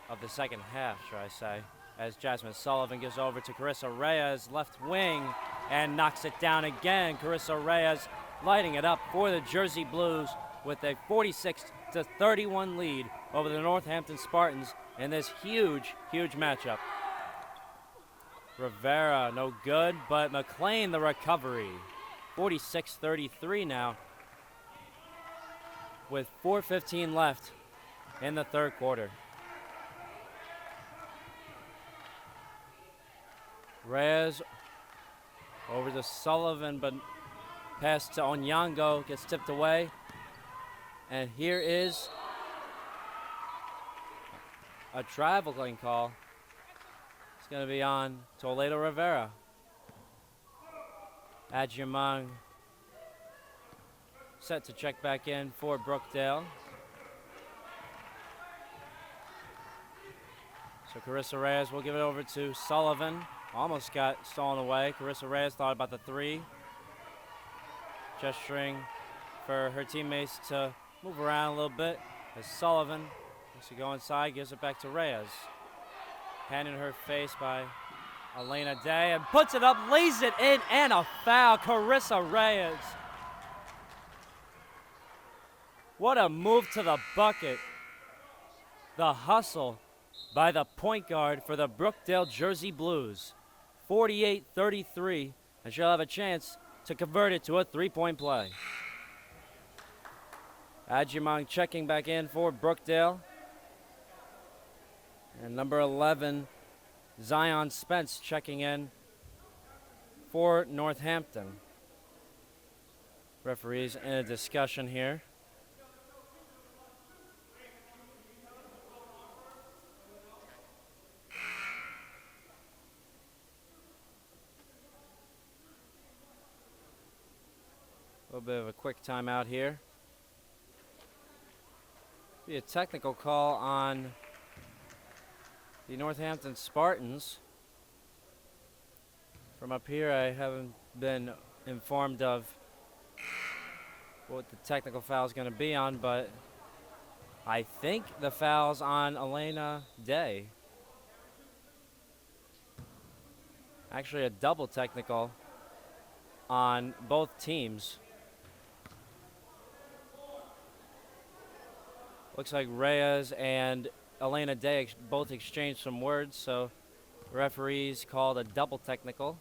Of the second half, should I say. As Jasmine Sullivan gives over to Carissa Reyes, left wing, and knocks it down again. Carissa Reyes lighting it up for the Jersey Blues with a 46-31 lead over the Northampton Spartans in this huge, huge matchup. Rivera, no good, but Mclean the recovery. 46-33 now with 4:15 left in the third quarter. Reyes over to Sullivan, but pass to Onyengo gets tipped away. And here is a traveling call. It's going to be on Toledo Rivera. Adjumang set to check back in for Brookdale. So Carissa Reyes will give it over to Sullivan. Almost got stolen away. Carissa Reyes thought about the three. Gesturing for her teammates to move around a little bit as Sullivan wants to go inside, gives it back to Reyes. Hand in her face by Elena Day and puts it up, lays it in, and a foul. Carissa Reyes. What a move to the bucket. The hustle by the point guard for the Brookdale Jersey Blues. 48-33, and she'll have a chance to convert it to a three-point play. Adjumang checking back in for Brookdale. And number 11, Zion Spence checking in for Northampton. Referees in a discussion here. A little bit of a quick timeout here. Be a technical call on the Northampton Spartans. From up here, I haven't been informed of what the technical foul is going to be on, but I think the foul's on Elena Day. Actually, a double technical on both teams. Looks like Reyes and Elena Day both exchanged some words, so referees called a double technical.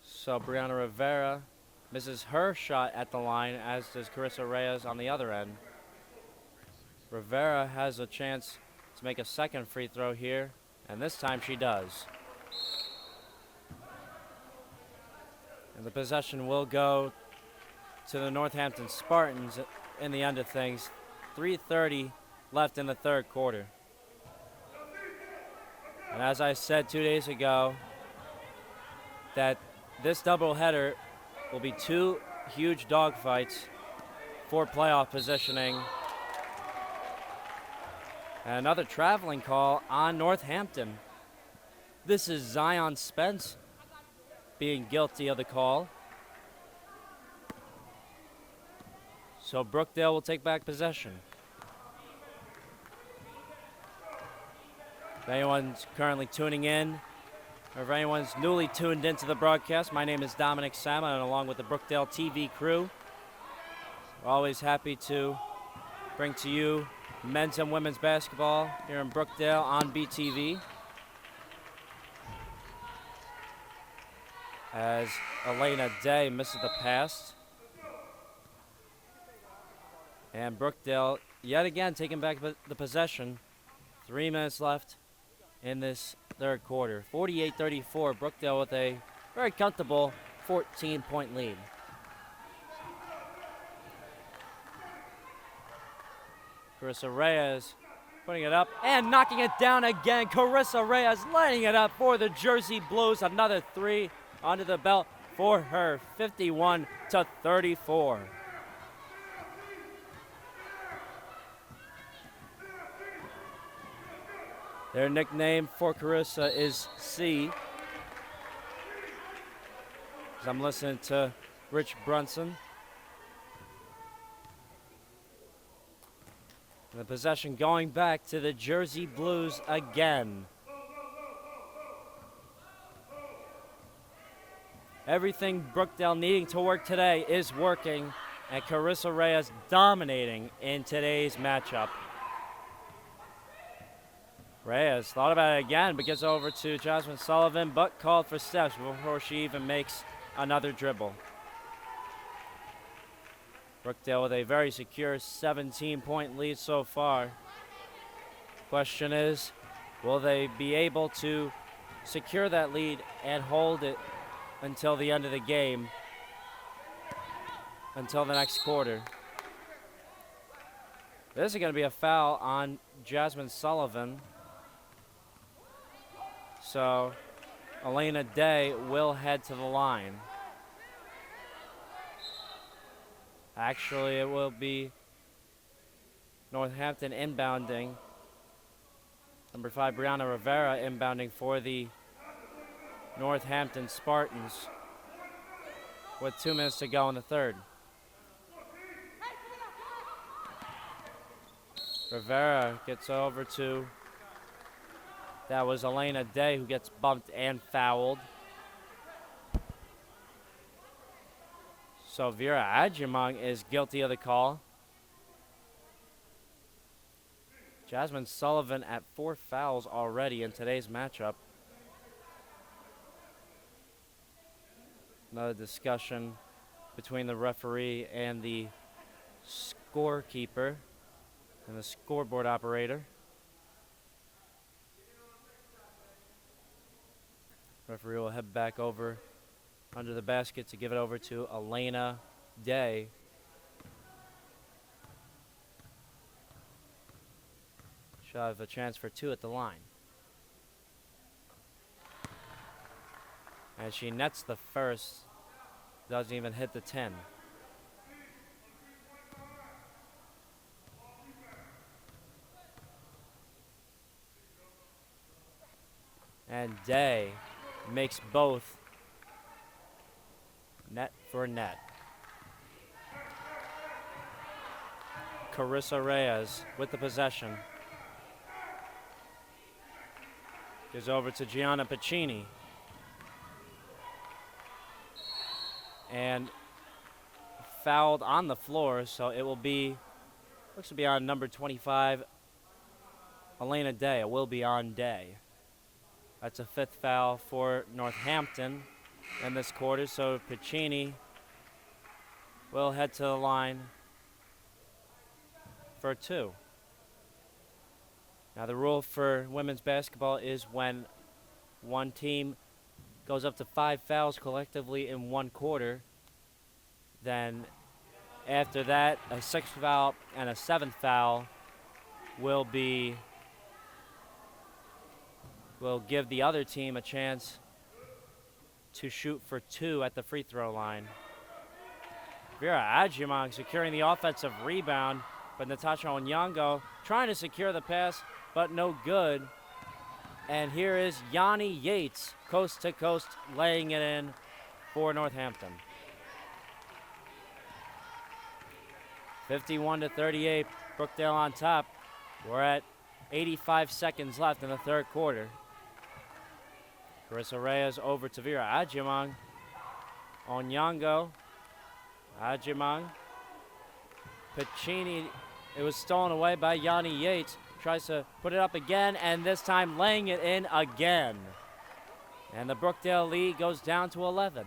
So Brianna Rivera misses her shot at the line, as does Carissa Reyes on the other end. Rivera has a chance to make a second free throw here, and this time she does. And the possession will go to the Northampton Spartans in the end of things. 3:30 left in the third quarter. And as I said 2 days ago, that this doubleheader will be two huge dogfights for playoff positioning. And another traveling call on Northampton. This is Zion Spence being guilty of the call. So Brookdale will take back possession. If anyone's currently tuning in, or if anyone's newly tuned into the broadcast, my name is Dominic Sama, and along with the Brookdale TV crew, we're always happy to bring to you men's and women's basketball here in Brookdale on BTV. As Elena Day misses the pass. And Brookdale yet again taking back the possession. 3 minutes left in this third quarter. 48-34, Brookdale with a very comfortable 14-point lead. Carissa Reyes putting it up and knocking it down again. Carissa Reyes lighting it up for the Jersey Blues. Another three under the belt for her, 51-34. Their nickname for Carissa is C. As I'm listening to Rich Brunson. The possession going back to the Jersey Blues again. Everything Brookdale needing to work today is working, and Carissa Reyes dominating in today's matchup. Reyes thought about it again, but gets over to Jasmine Sullivan, but called for steps before she even makes another dribble. Brookdale with a very secure 17-point lead so far. Question is, will they be able to secure that lead and hold it until the end of the game, until the next quarter? This is going to be a foul on Jasmine Sullivan. So Elena Day will head to the line. Actually, it will be Northampton inbounding. Number 5, Brianna Rivera inbounding for the Northampton Spartans with 2 minutes to go in the third. Rivera gets over to, that was Elena Day who gets bumped and fouled. So Vera Audreman is guilty of the call. Jasmine Sullivan at 4 fouls already in today's matchup. Another discussion between the referee and the scorekeeper and the scoreboard operator. Referee will head back over under the basket to give it over to Elena Day. She'll have a chance for 2 at the line. And she nets the first, doesn't even hit the 10. And Day makes both net for net. Carissa Reyes with the possession. Gives over to Gianna Piccini. And fouled on the floor, so it will be, looks to be on number 25, Elena Day. It will be on Day. That's a 5th foul for Northampton in this quarter, so Piccini will head to the line for 2. Now the rule for women's basketball is when one team goes up to 5 fouls collectively in one quarter, then after that a 6th foul and a 7th foul will give the other team a chance to shoot for 2 at the free throw line. Vera Audreman securing the offensive rebound, but Natasha Onyengo trying to secure the pass, but no good. And here is Yanni Yates, coast to coast, laying it in for Northampton. 51-38, Brookdale on top. We're at 85 seconds left in the third quarter. Carissa Reyes over to Vera Audreman. Onyengo. Audreman. Piccini. It was stolen away by Yanni Yates. Tries to put it up again, and this time laying it in again. And the Brookdale lead goes down to 11.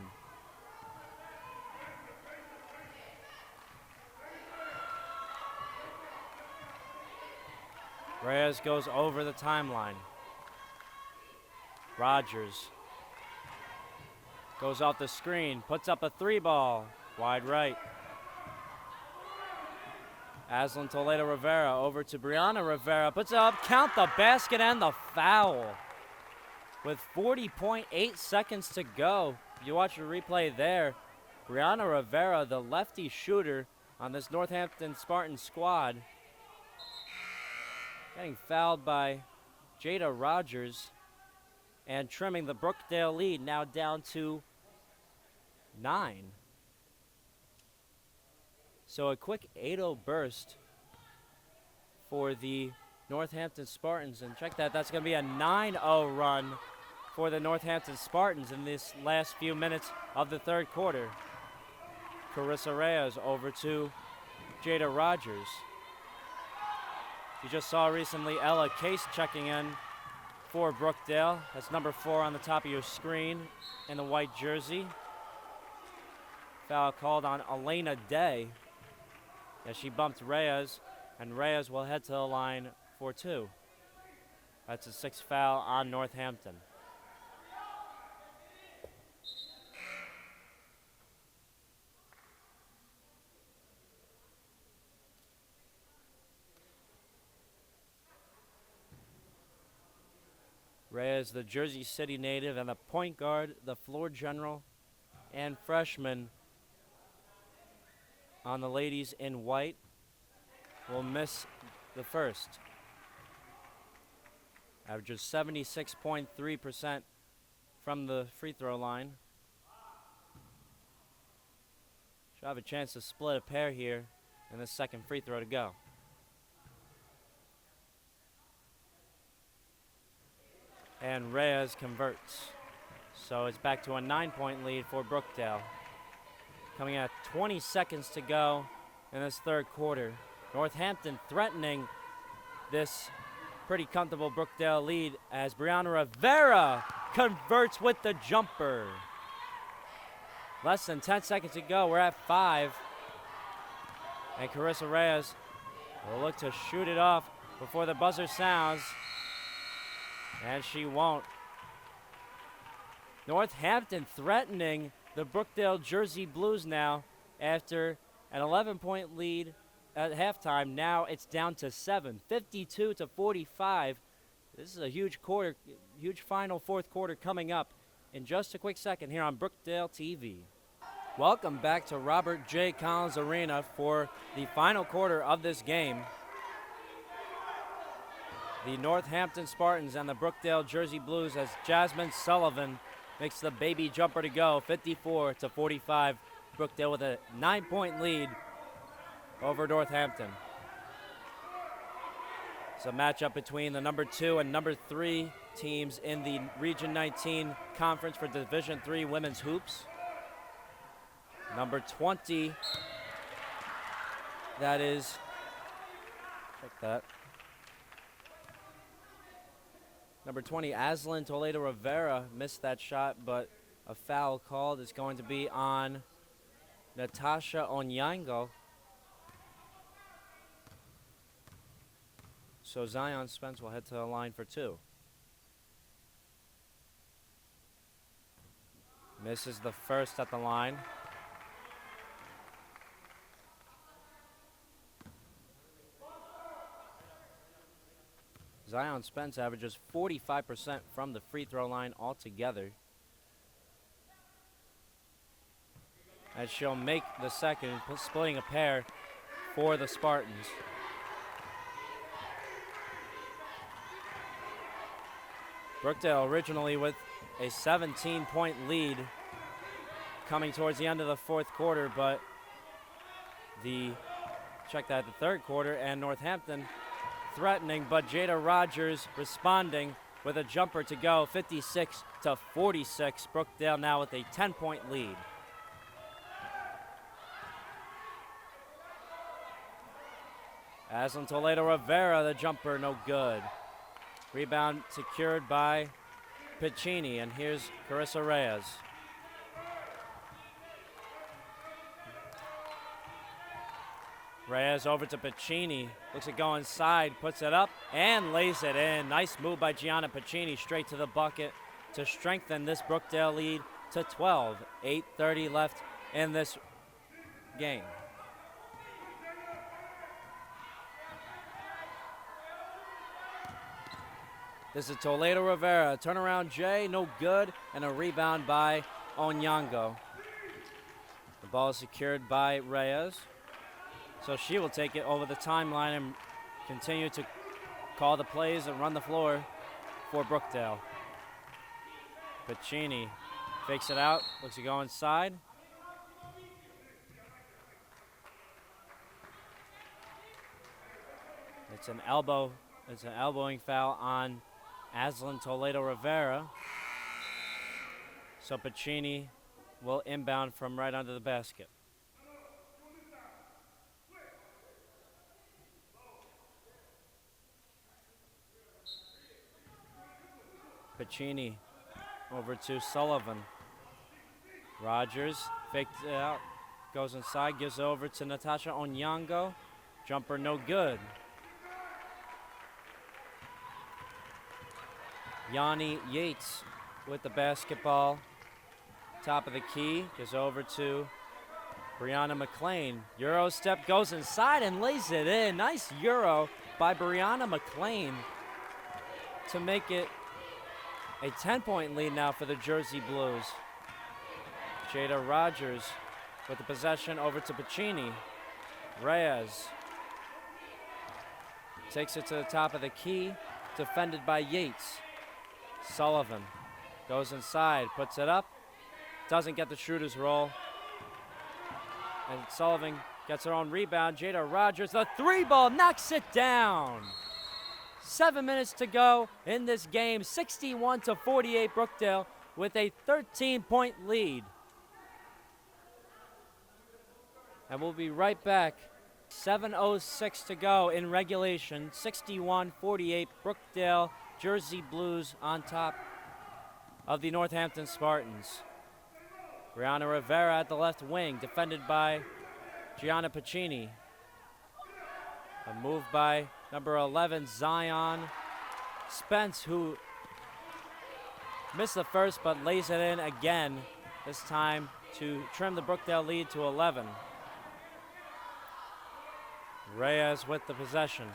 Reyes goes over the timeline. Rogers goes off the screen, puts up a 3 ball, wide right. Aslan Toledo Rivera over to Brianna Rivera. Puts it up, count the basket and the foul. With 40.8 seconds to go. If you watch the replay there, Brianna Rivera, the lefty shooter on this Northampton Spartan squad, getting fouled by Jada Rogers and trimming the Brookdale lead, now down to 9. So a quick 8-0 burst for the Northampton Spartans. And check that, that's going to be a 9-0 run for the Northampton Spartans in this last few minutes of the third quarter. Carissa Reyes over to Jada Rogers. You just saw recently Ella Case checking in for Brookdale. That's number 4 on the top of your screen in the white jersey. Foul called on Elena Day as she bumped Reyes, and Reyes will head to the line for 2. That's a 6th foul on Northampton. Reyes, the Jersey City native, and the point guard, the floor general, and freshman on the ladies in white, will miss the first. Averages 76.3% from the free throw line. She'll have a chance to split a pair here in the second free throw to go. And Reyes converts. So it's back to a 9-point lead for Brookdale. Coming at 20 seconds to go in this third quarter. Northampton threatening this pretty comfortable Brookdale lead as Brianna Rivera converts with the jumper. Less than 10 seconds to go. We're at 5. And Carissa Reyes will look to shoot it off before the buzzer sounds. And she won't. Northampton threatening the Brookdale Jersey Blues now after an 11-point lead at halftime. Now it's down to 7, 52-45. This is a huge quarter, huge final fourth quarter coming up in just a quick second here on Brookdale TV. Welcome back to Robert J. Collins Arena for the final quarter of this game. The Northampton Spartans and the Brookdale Jersey Blues as Jasmine Sullivan makes the baby jumper to go, 54-45. Brookdale with a 9-point lead over Northampton. It's a matchup between the number 2 and number 3 teams in the Region 19 Conference for Division III Women's Hoops. Number 20, that is, check that. Number 20, Aslan Toledo Rivera missed that shot, but a foul called is going to be on Natasha Onyengo. So Zion Spence will head to the line for 2. Misses the first at the line. Zion Spence averages 45% from the free throw line altogether. As she'll make the second, splitting a pair for the Spartans. Brookdale originally with a 17-point lead coming towards the end of the fourth quarter, but the third quarter, and Northampton threatening, but Jada Rogers responding with a jumper to go, 56-46. Brookdale now with a 10-point lead. Aslan Toledo Rivera, the jumper, no good. Rebound secured by Piccini, and here's Carissa Reyes. Reyes over to Piccini, looks at going inside, puts it up, and lays it in. Nice move by Gianna Piccini, straight to the bucket to strengthen this Brookdale lead to 12. 8:30 left in this game. This is Toledo Rivera. Turnaround J, no good, and a rebound by Onyengo. The ball is secured by Reyes. So she will take it over the timeline and continue to call the plays and run the floor for Brookdale. Piccini fakes it out, looks to go inside. It's an elbowing foul on Aslan Toledo Rivera. So Piccini will inbound from right under the basket. Piccini over to Sullivan. Rogers faked it out, goes inside, gives it over to Natasha Onyengo. Jumper no good. Yanni Yates with the basketball. Top of the key, goes over to Brianna Mclean. Euro step goes inside and lays it in. Nice Euro by Brianna Mclean to make it a 10-point lead now for the Jersey Blues. Jada Rogers with the possession over to Piccini. Reyes takes it to the top of the key, defended by Yates. Sullivan goes inside, puts it up, doesn't get the shooter's roll. And Sullivan gets her own rebound. Jada Rogers, the three ball, knocks it down. 7 minutes to go in this game, 61-48 Brookdale with a 13-point lead. And we'll be right back. 7:06 to go in regulation, 61-48 Brookdale, Jersey Blues on top of the Northampton Spartans. Brianna Rivera at the left wing, defended by Gianna Piccini. A move by number 11, Zion Spence, who missed the first but lays it in again, this time to trim the Brookdale lead to 11. Reyes with the possession.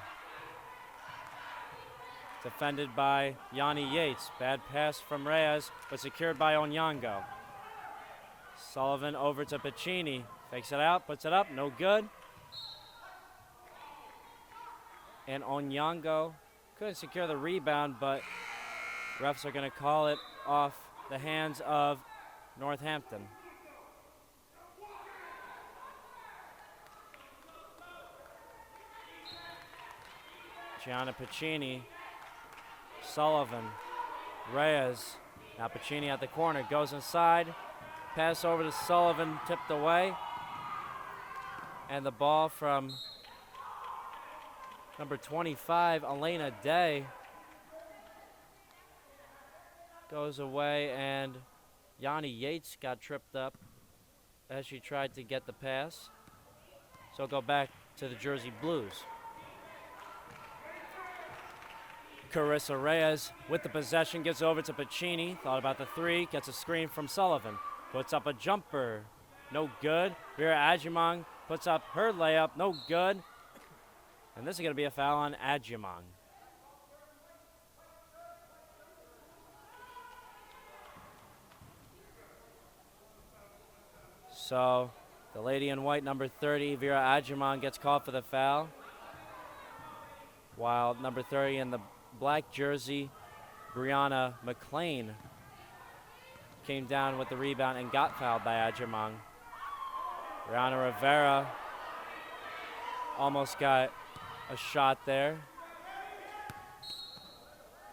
Defended by Yanni Yates. Bad pass from Reyes, but secured by Onyengo. Sullivan over to Piccini. Fakes it out, puts it up, no good. And Onyengo couldn't secure the rebound, but refs are going to call it off the hands of Northampton. Gianna Piccini, Sullivan, Reyes. Now Piccini at the corner, goes inside. Pass over to Sullivan, tipped away. And the ball from number 25, Elena Day, goes away, and Yanni Yates got tripped up as she tried to get the pass. So it'll go back to the Jersey Blues. Carissa Reyes with the possession, gets over to Piccini, thought about the three, gets a screen from Sullivan, puts up a jumper, no good. Vera Audreman puts up her layup, no good. And this is going to be a foul on Audreman. So the lady in white, number 30, Vera Audreman, gets called for the foul, while number 30 in the black jersey, Brianna Mclean, came down with the rebound and got fouled by Audreman. Brianna Rivera almost got a shot there.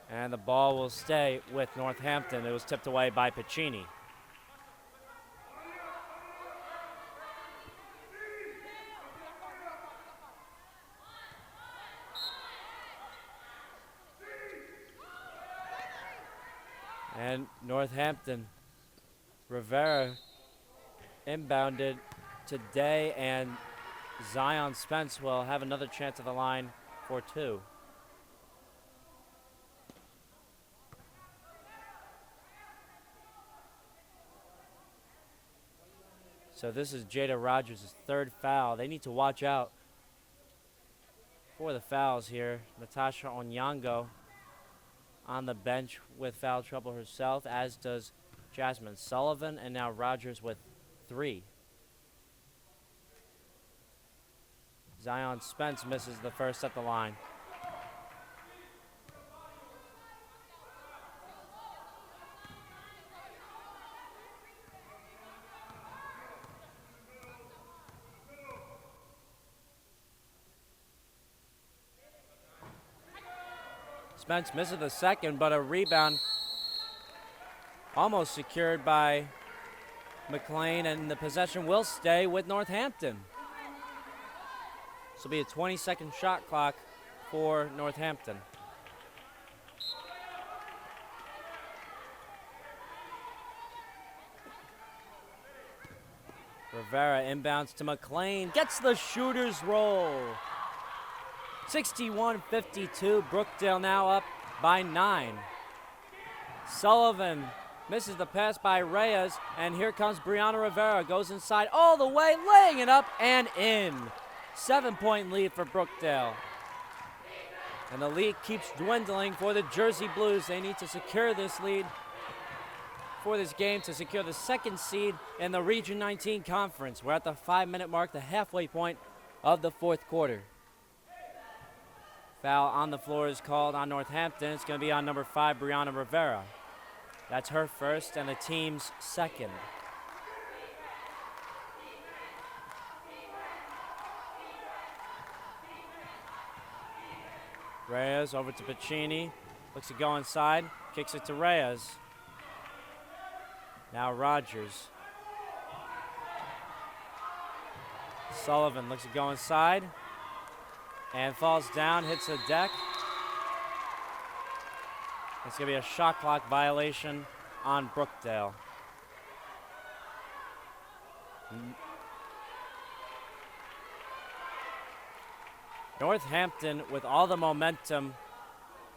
And the ball will stay with Northampton. It was tipped away by Piccini. And Northampton, Rivera inbounded today, and Zion Spence will have another chance at the line for two. So this is Jada Rogers' third foul. They need to watch out for the fouls here. Natasha Onyengo on the bench with foul trouble herself, as does Jasmine Sullivan, and now Rogers with 3. Zion Spence misses the first at the line. Spence misses the second, but a rebound almost secured by McLean, and the possession will stay with Northampton. This will be a 20-second shot clock for Northampton. Rivera inbounds to McLean, gets the shooter's roll. 61-52, Brookdale now up by 9. Sullivan misses the pass by Reyes, and here comes Brianna Rivera, goes inside all the way, laying it up and in. 7-point lead for Brookdale. And the lead keeps dwindling for the Jersey Blues. They need to secure this lead for this game to secure the 2nd seed in the Region 19 Conference. We're at the 5-minute mark, the halfway point of the 4th quarter. Foul on the floor is called on Northampton. It's going to be on number 5, Brianna Rivera. That's her first and the team's 2nd. Reyes over to Pacini. Looks to go inside. Kicks it to Reyes. Now Rogers. Sullivan looks to go inside. And falls down, hits the deck. It's going to be a shot clock violation on Brookdale. Northampton with all the momentum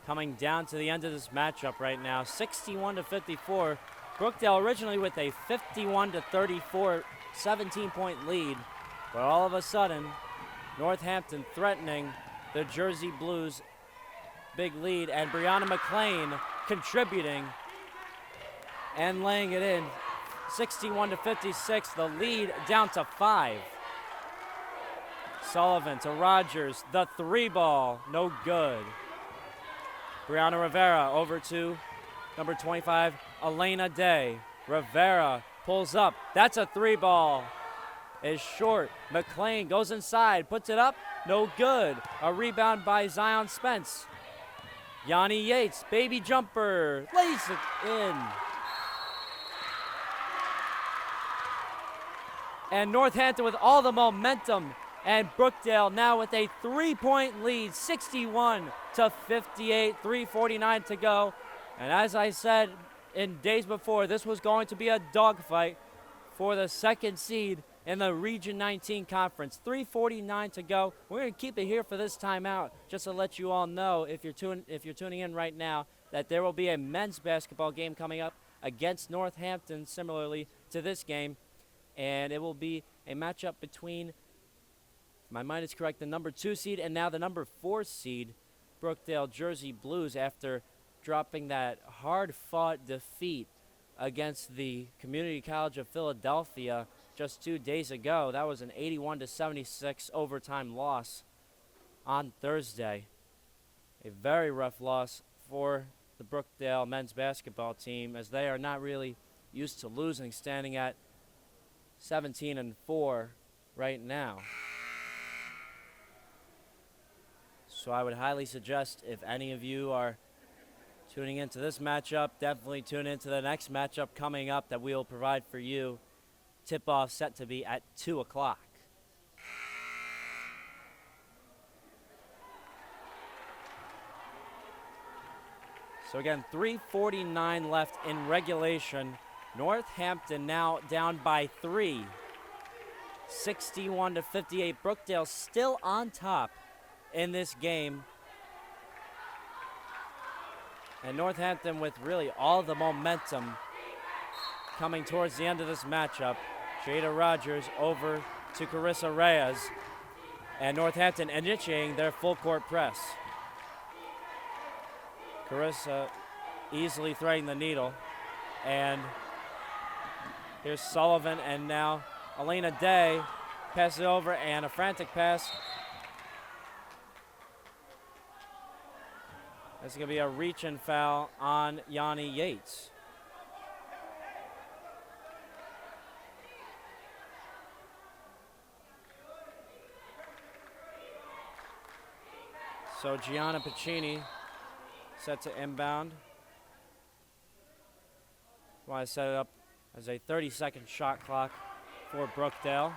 coming down to the end of this matchup right now, 61-54. Brookdale originally with a 51-34 17-point lead, but all of a sudden, Northampton threatening the Jersey Blues' big lead, and Brianna Mclean contributing and laying it in. 61-56, the lead down to 5. Sullivan to Rogers, the 3-ball, no good. Brianna Rivera over to number 25, Elena Day. Rivera pulls up, that's a 3-ball. Is short. McLean goes inside, puts it up, no good. A rebound by Zion Spence. Yanni Yates, baby jumper, lays it in. And Northampton with all the momentum, and Brookdale now with a 3-point lead, 61-58, 3:49 to go. And as I said in days before, this was going to be a dogfight for the 2nd seed in the Region 19 Conference. 3:49 to go. We're going to keep it here for this timeout, just to let you all know, if you're tuning in right now, that there will be a men's basketball game coming up against Northampton, similarly to this game, and it will be a matchup between, if my mind is correct, the number 2 seed and now the number 4 seed, Brookdale Jersey Blues, after dropping that hard-fought defeat against the Community College of Philadelphia just 2 days ago. That was an 81-76 overtime loss on Thursday. A very rough loss for the Brookdale men's basketball team, as they are not really used to losing, standing at 17-4 right now. So I would highly suggest, if any of you are tuning into this matchup, definitely tune into the next matchup coming up that we will provide for you. Tip-off set to be at 2 o'clock. So again, 3:49 left in regulation. Northampton now down by 3. 61-58. Brookdale still on top in this game. And Northampton with really all the momentum coming towards the end of this matchup. Jada Rogers over to Carissa Reyes. And Northampton initiating their full court press. Carissa easily threading the needle. And here's Sullivan, and now Elena Day passes it over, and a frantic pass. That's going to be a reach-in foul on Yanni Yates. So Gianna Piccini set to inbound. Want to set it up as a 30-second shot clock for Brookdale.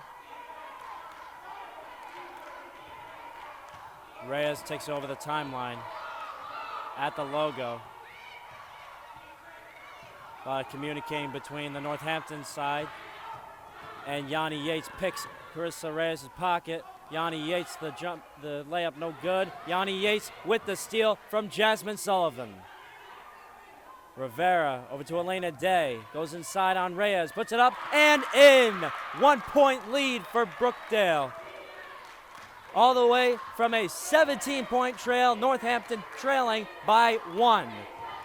Reyes takes over the timeline at the logo. A lot of communicating between the Northampton side, and Yanni Yates picks Carissa Reyes' pocket. Yanni Yates, the layup no good. Yanni Yates with the steal from Jasmine Sullivan. Rivera over to Elena Day, goes inside on Reyes, puts it up and in. 1 point lead for Brookdale. All the way from a 17-point trail, Northampton trailing by 1,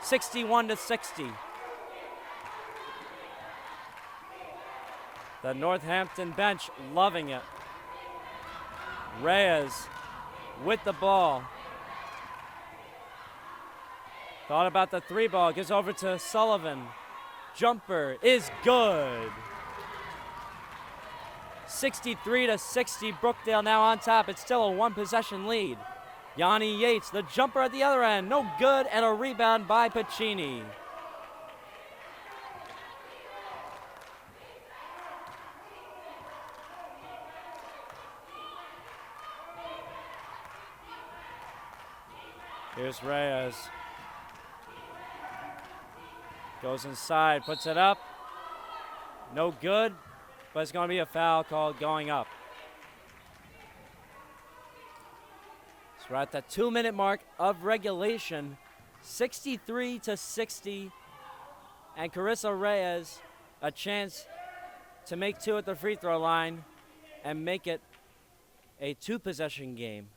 61-60. The Northampton bench loving it. Reyes with the ball. Thought about the three ball, gives over to Sullivan. Jumper is good. 63-60, Brookdale now on top. It's still a one-possession lead. Yanni Yates, the jumper at the other end, no good, and a rebound by Piccini. Here's Reyes. Goes inside, puts it up. No good, but it's going to be a foul called going up. So we're at the 2-minute mark of regulation, 63-60. And Carissa Reyes, a chance to make two at the free throw line and make it a two-possession game.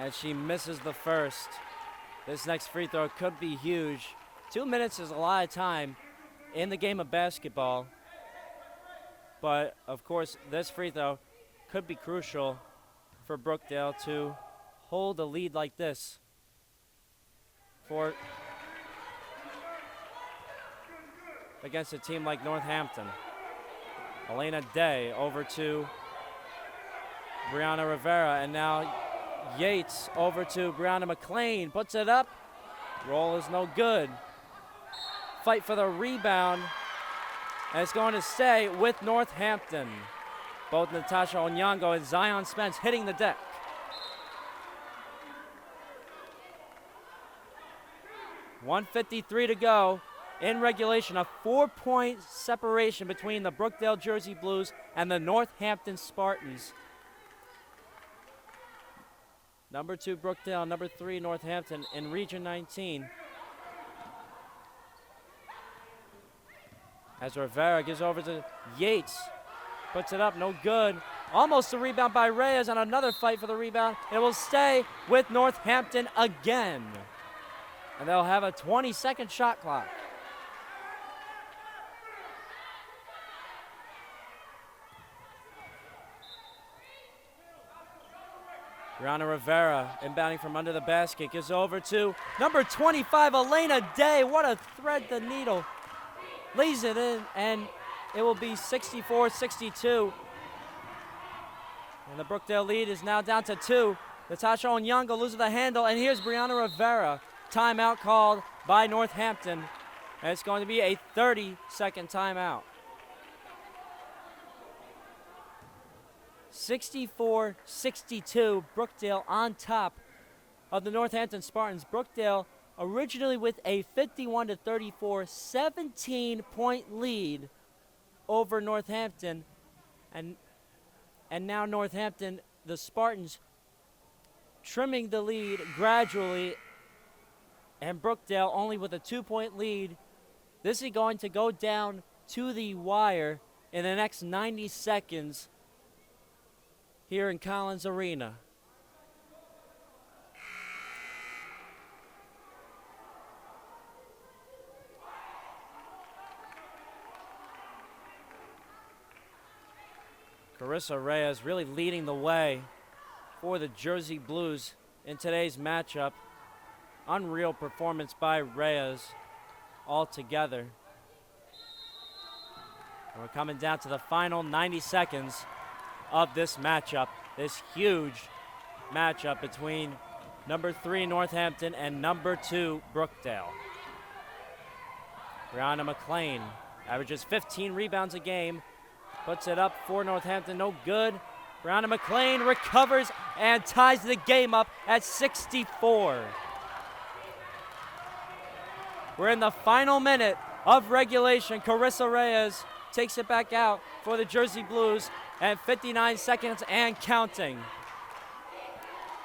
And she misses the first. This next free throw could be huge. 2 minutes is a lot of time in the game of basketball. But, of course, this free throw could be crucial for Brookdale to hold a lead like this against a team like Northampton. Elena Day over to Brianna Rivera, and now Yates over to Brianna Mclean, puts it up. Roll is no good. Fight for the rebound, and it's going to stay with Northampton. Both Natasha Onyengo and Zion Spence hitting the deck. .153 to go in regulation. A 4-point separation between the Brookdale Jersey Blues and the Northampton Spartans. Number 2 Brookdale, number 3 Northampton in Region 19. As Rivera gives over to Yates, puts it up, no good. Almost a rebound by Reyes, and another fight for the rebound. It will stay with Northampton again. And they'll have a 20-second shot clock. Brianna Rivera inbounding from under the basket, gives over to number 25, Elena Day. What a thread the needle. Lays it in, and it will be 64-62. And the Brookdale lead is now down to 2. Natasha Onyengo loses the handle, and here's Brianna Rivera. Timeout called by Northampton, and it's going to be a 30-second timeout. 64-62, Brookdale on top of the Northampton Spartans. Brookdale originally with a 51-34, 17-point lead over Northampton, and now Northampton, the Spartans, trimming the lead gradually, and Brookdale only with a 2-point lead. This is going to go down to the wire in the next 90 seconds here in Collins Arena. Carissa Reyes really leading the way for the Jersey Blues in today's matchup. Unreal performance by Reyes altogether. And we're coming down to the final 90 seconds of this matchup, this huge matchup between number 3 Northampton and number 2 Brookdale. Brianna Mclean averages 15 rebounds a game, puts it up for Northampton, no good. Brianna Mclean recovers and ties the game up at 64. We're in the final minute of regulation. Carissa Reyes takes it back out for the Jersey Blues at 59 seconds and counting.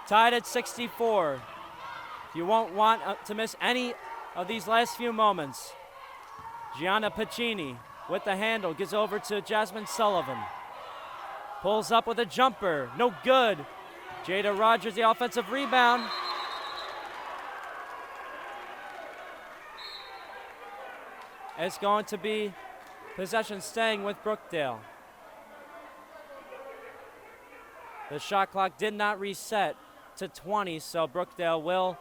Tied at 64. You won't want to miss any of these last few moments. Gianna Piccini with the handle, gives over to Jasmine Sullivan. Pulls up with a jumper, no good. Jada Rogers, the offensive rebound. It's going to be possession staying with Brookdale. The shot clock did not reset to 20, so Brookdale will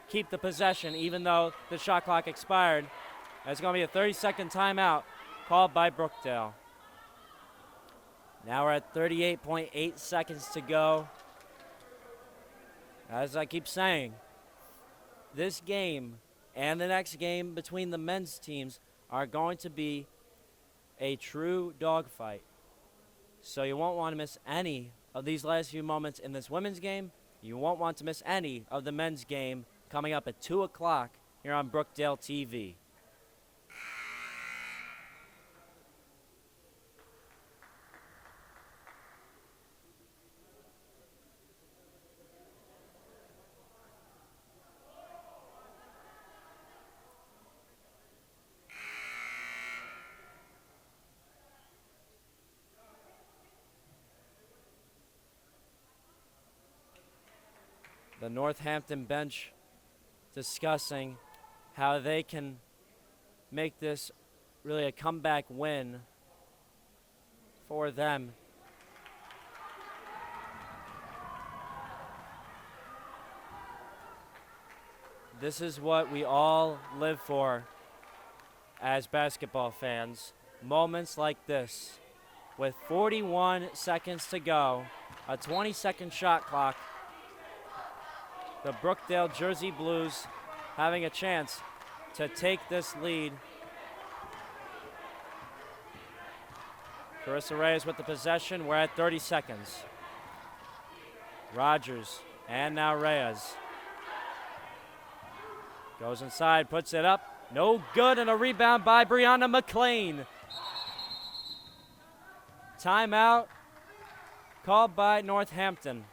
keep the possession even though the shot clock expired. It's going to be a 30-second timeout called by Brookdale. Now we're at 38.8 seconds to go. As I keep saying, this game and the next game between the men's teams are going to be a true dogfight. So you won't want to miss any of these last few moments in this women's game. You won't want to miss any of the men's game coming up at 2 o'clock here on Brookdale TV. The Northampton bench discussing how they can make this really a comeback win for them. This is what we all live for as basketball fans. Moments like this. With 41 seconds to go, a 20-second shot clock, the Brookdale Jersey Blues having a chance to take this lead. Carissa Reyes with the possession. We're at 30 seconds. Rogers and now Reyes. Goes inside, puts it up. No good, and a rebound by Brianna Mclean. Timeout called by Northampton.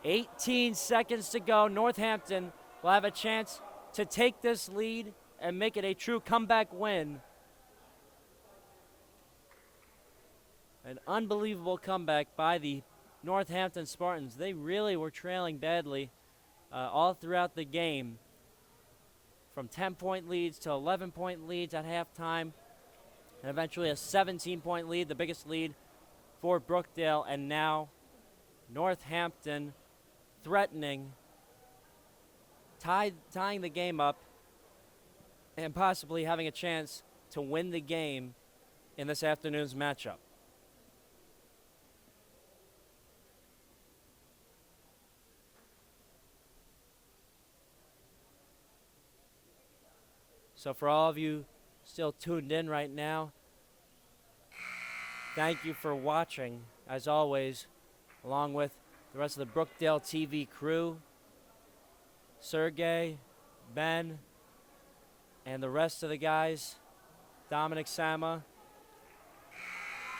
18 seconds to go. Northampton will have a chance to take this lead and make it a true comeback win. An unbelievable comeback by the Northampton Spartans. They really were trailing badly all throughout the game. From 10-point leads to 11-point leads at halftime, and eventually a 17-point lead, the biggest lead for Brookdale, and now Northampton threatening, tying the game up, and possibly having a chance to win the game in this afternoon's matchup. So for all of you still tuned in right now, thank you for watching, as always, along with the rest of the Brookdale TV crew, Sergey, Ben, and the rest of the guys, Dominic Sama,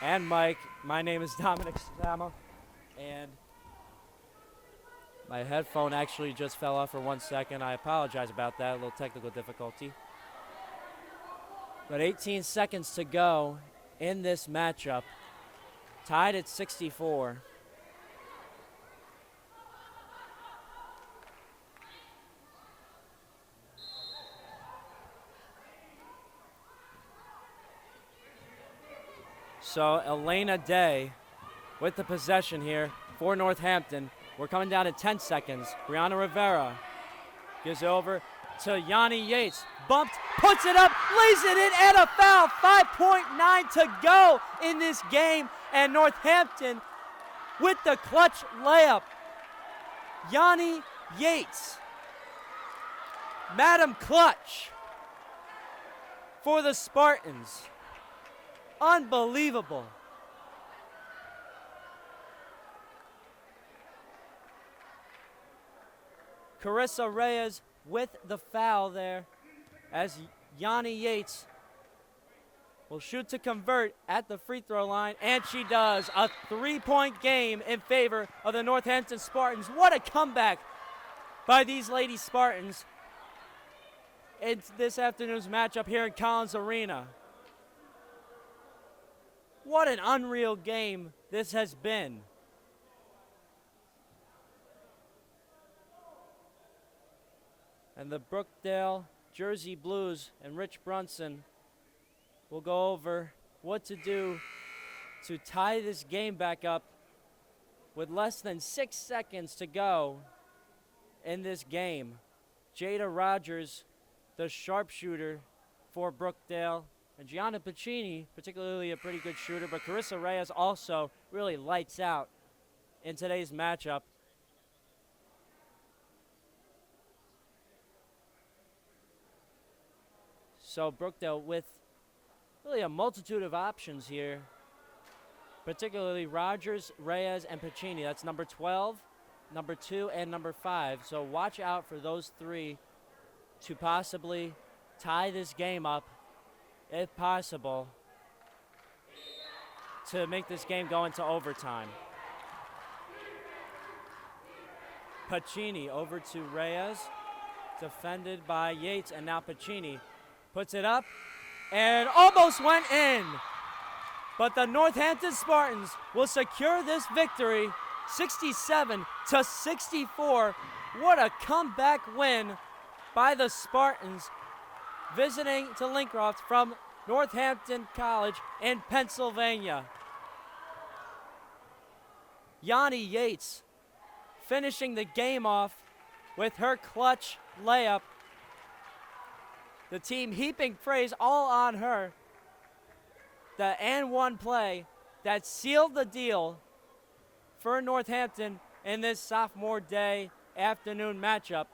and Mike. My name is Dominic Sama, and my headphone actually just fell off for 1 second. I apologize about that, a little technical difficulty. But 18 seconds to go in this matchup. Tied at 64. So Elena Day with the possession here for Northampton. We're coming down to 10 seconds. Brianna Rivera gives it over to Yanni Yates. Bumped, puts it up, lays it in, and a foul. 5.9 to go in this game. And Northampton with the clutch layup. Yanni Yates. Madam Clutch for the Spartans. Unbelievable. Carissa Reyes with the foul there as Yanni Yates will shoot to convert at the free throw line, and she does. A 3-point game in favor of the Northampton Spartans. What a comeback by these Lady Spartans in this afternoon's matchup here in Collins Arena. What an unreal game this has been. And the Brookdale Jersey Blues and Rich Brunson will go over what to do to tie this game back up with less than 6 seconds to go in this game. Jada Rogers, the sharpshooter for Brookdale, and Gianna Piccini, particularly a pretty good shooter, but Carissa Reyes also really lights out in today's matchup. So Brookdale with really a multitude of options here, particularly Rogers, Reyes, and Piccini. That's number 12, number 2, and number 5. So watch out for those three to possibly tie this game up, if possible, to make this game go into overtime. Piccini over to Reyes, defended by Yates, and now Piccini puts it up and almost went in. But the Northampton Spartans will secure this victory, 67-64. What a comeback win by the Spartans, visiting to Lincroft from Northampton College in Pennsylvania. Yanni Yates finishing the game off with her clutch layup. The team heaping praise all on her. The and one play that sealed the deal for Northampton in this sophomore day afternoon matchup.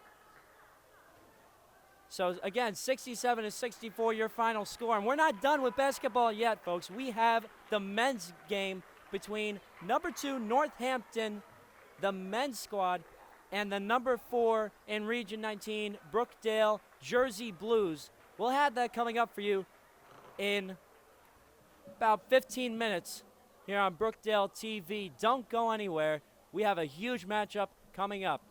So again, 67-64 your final score. And we're not done with basketball yet, folks. We have the men's game between number 2 Northampton, the men's squad, and the number 4 in Region 19, Brookdale Jersey Blues. We'll have that coming up for you in about 15 minutes here on Brookdale TV. Don't go anywhere. We have a huge matchup coming up.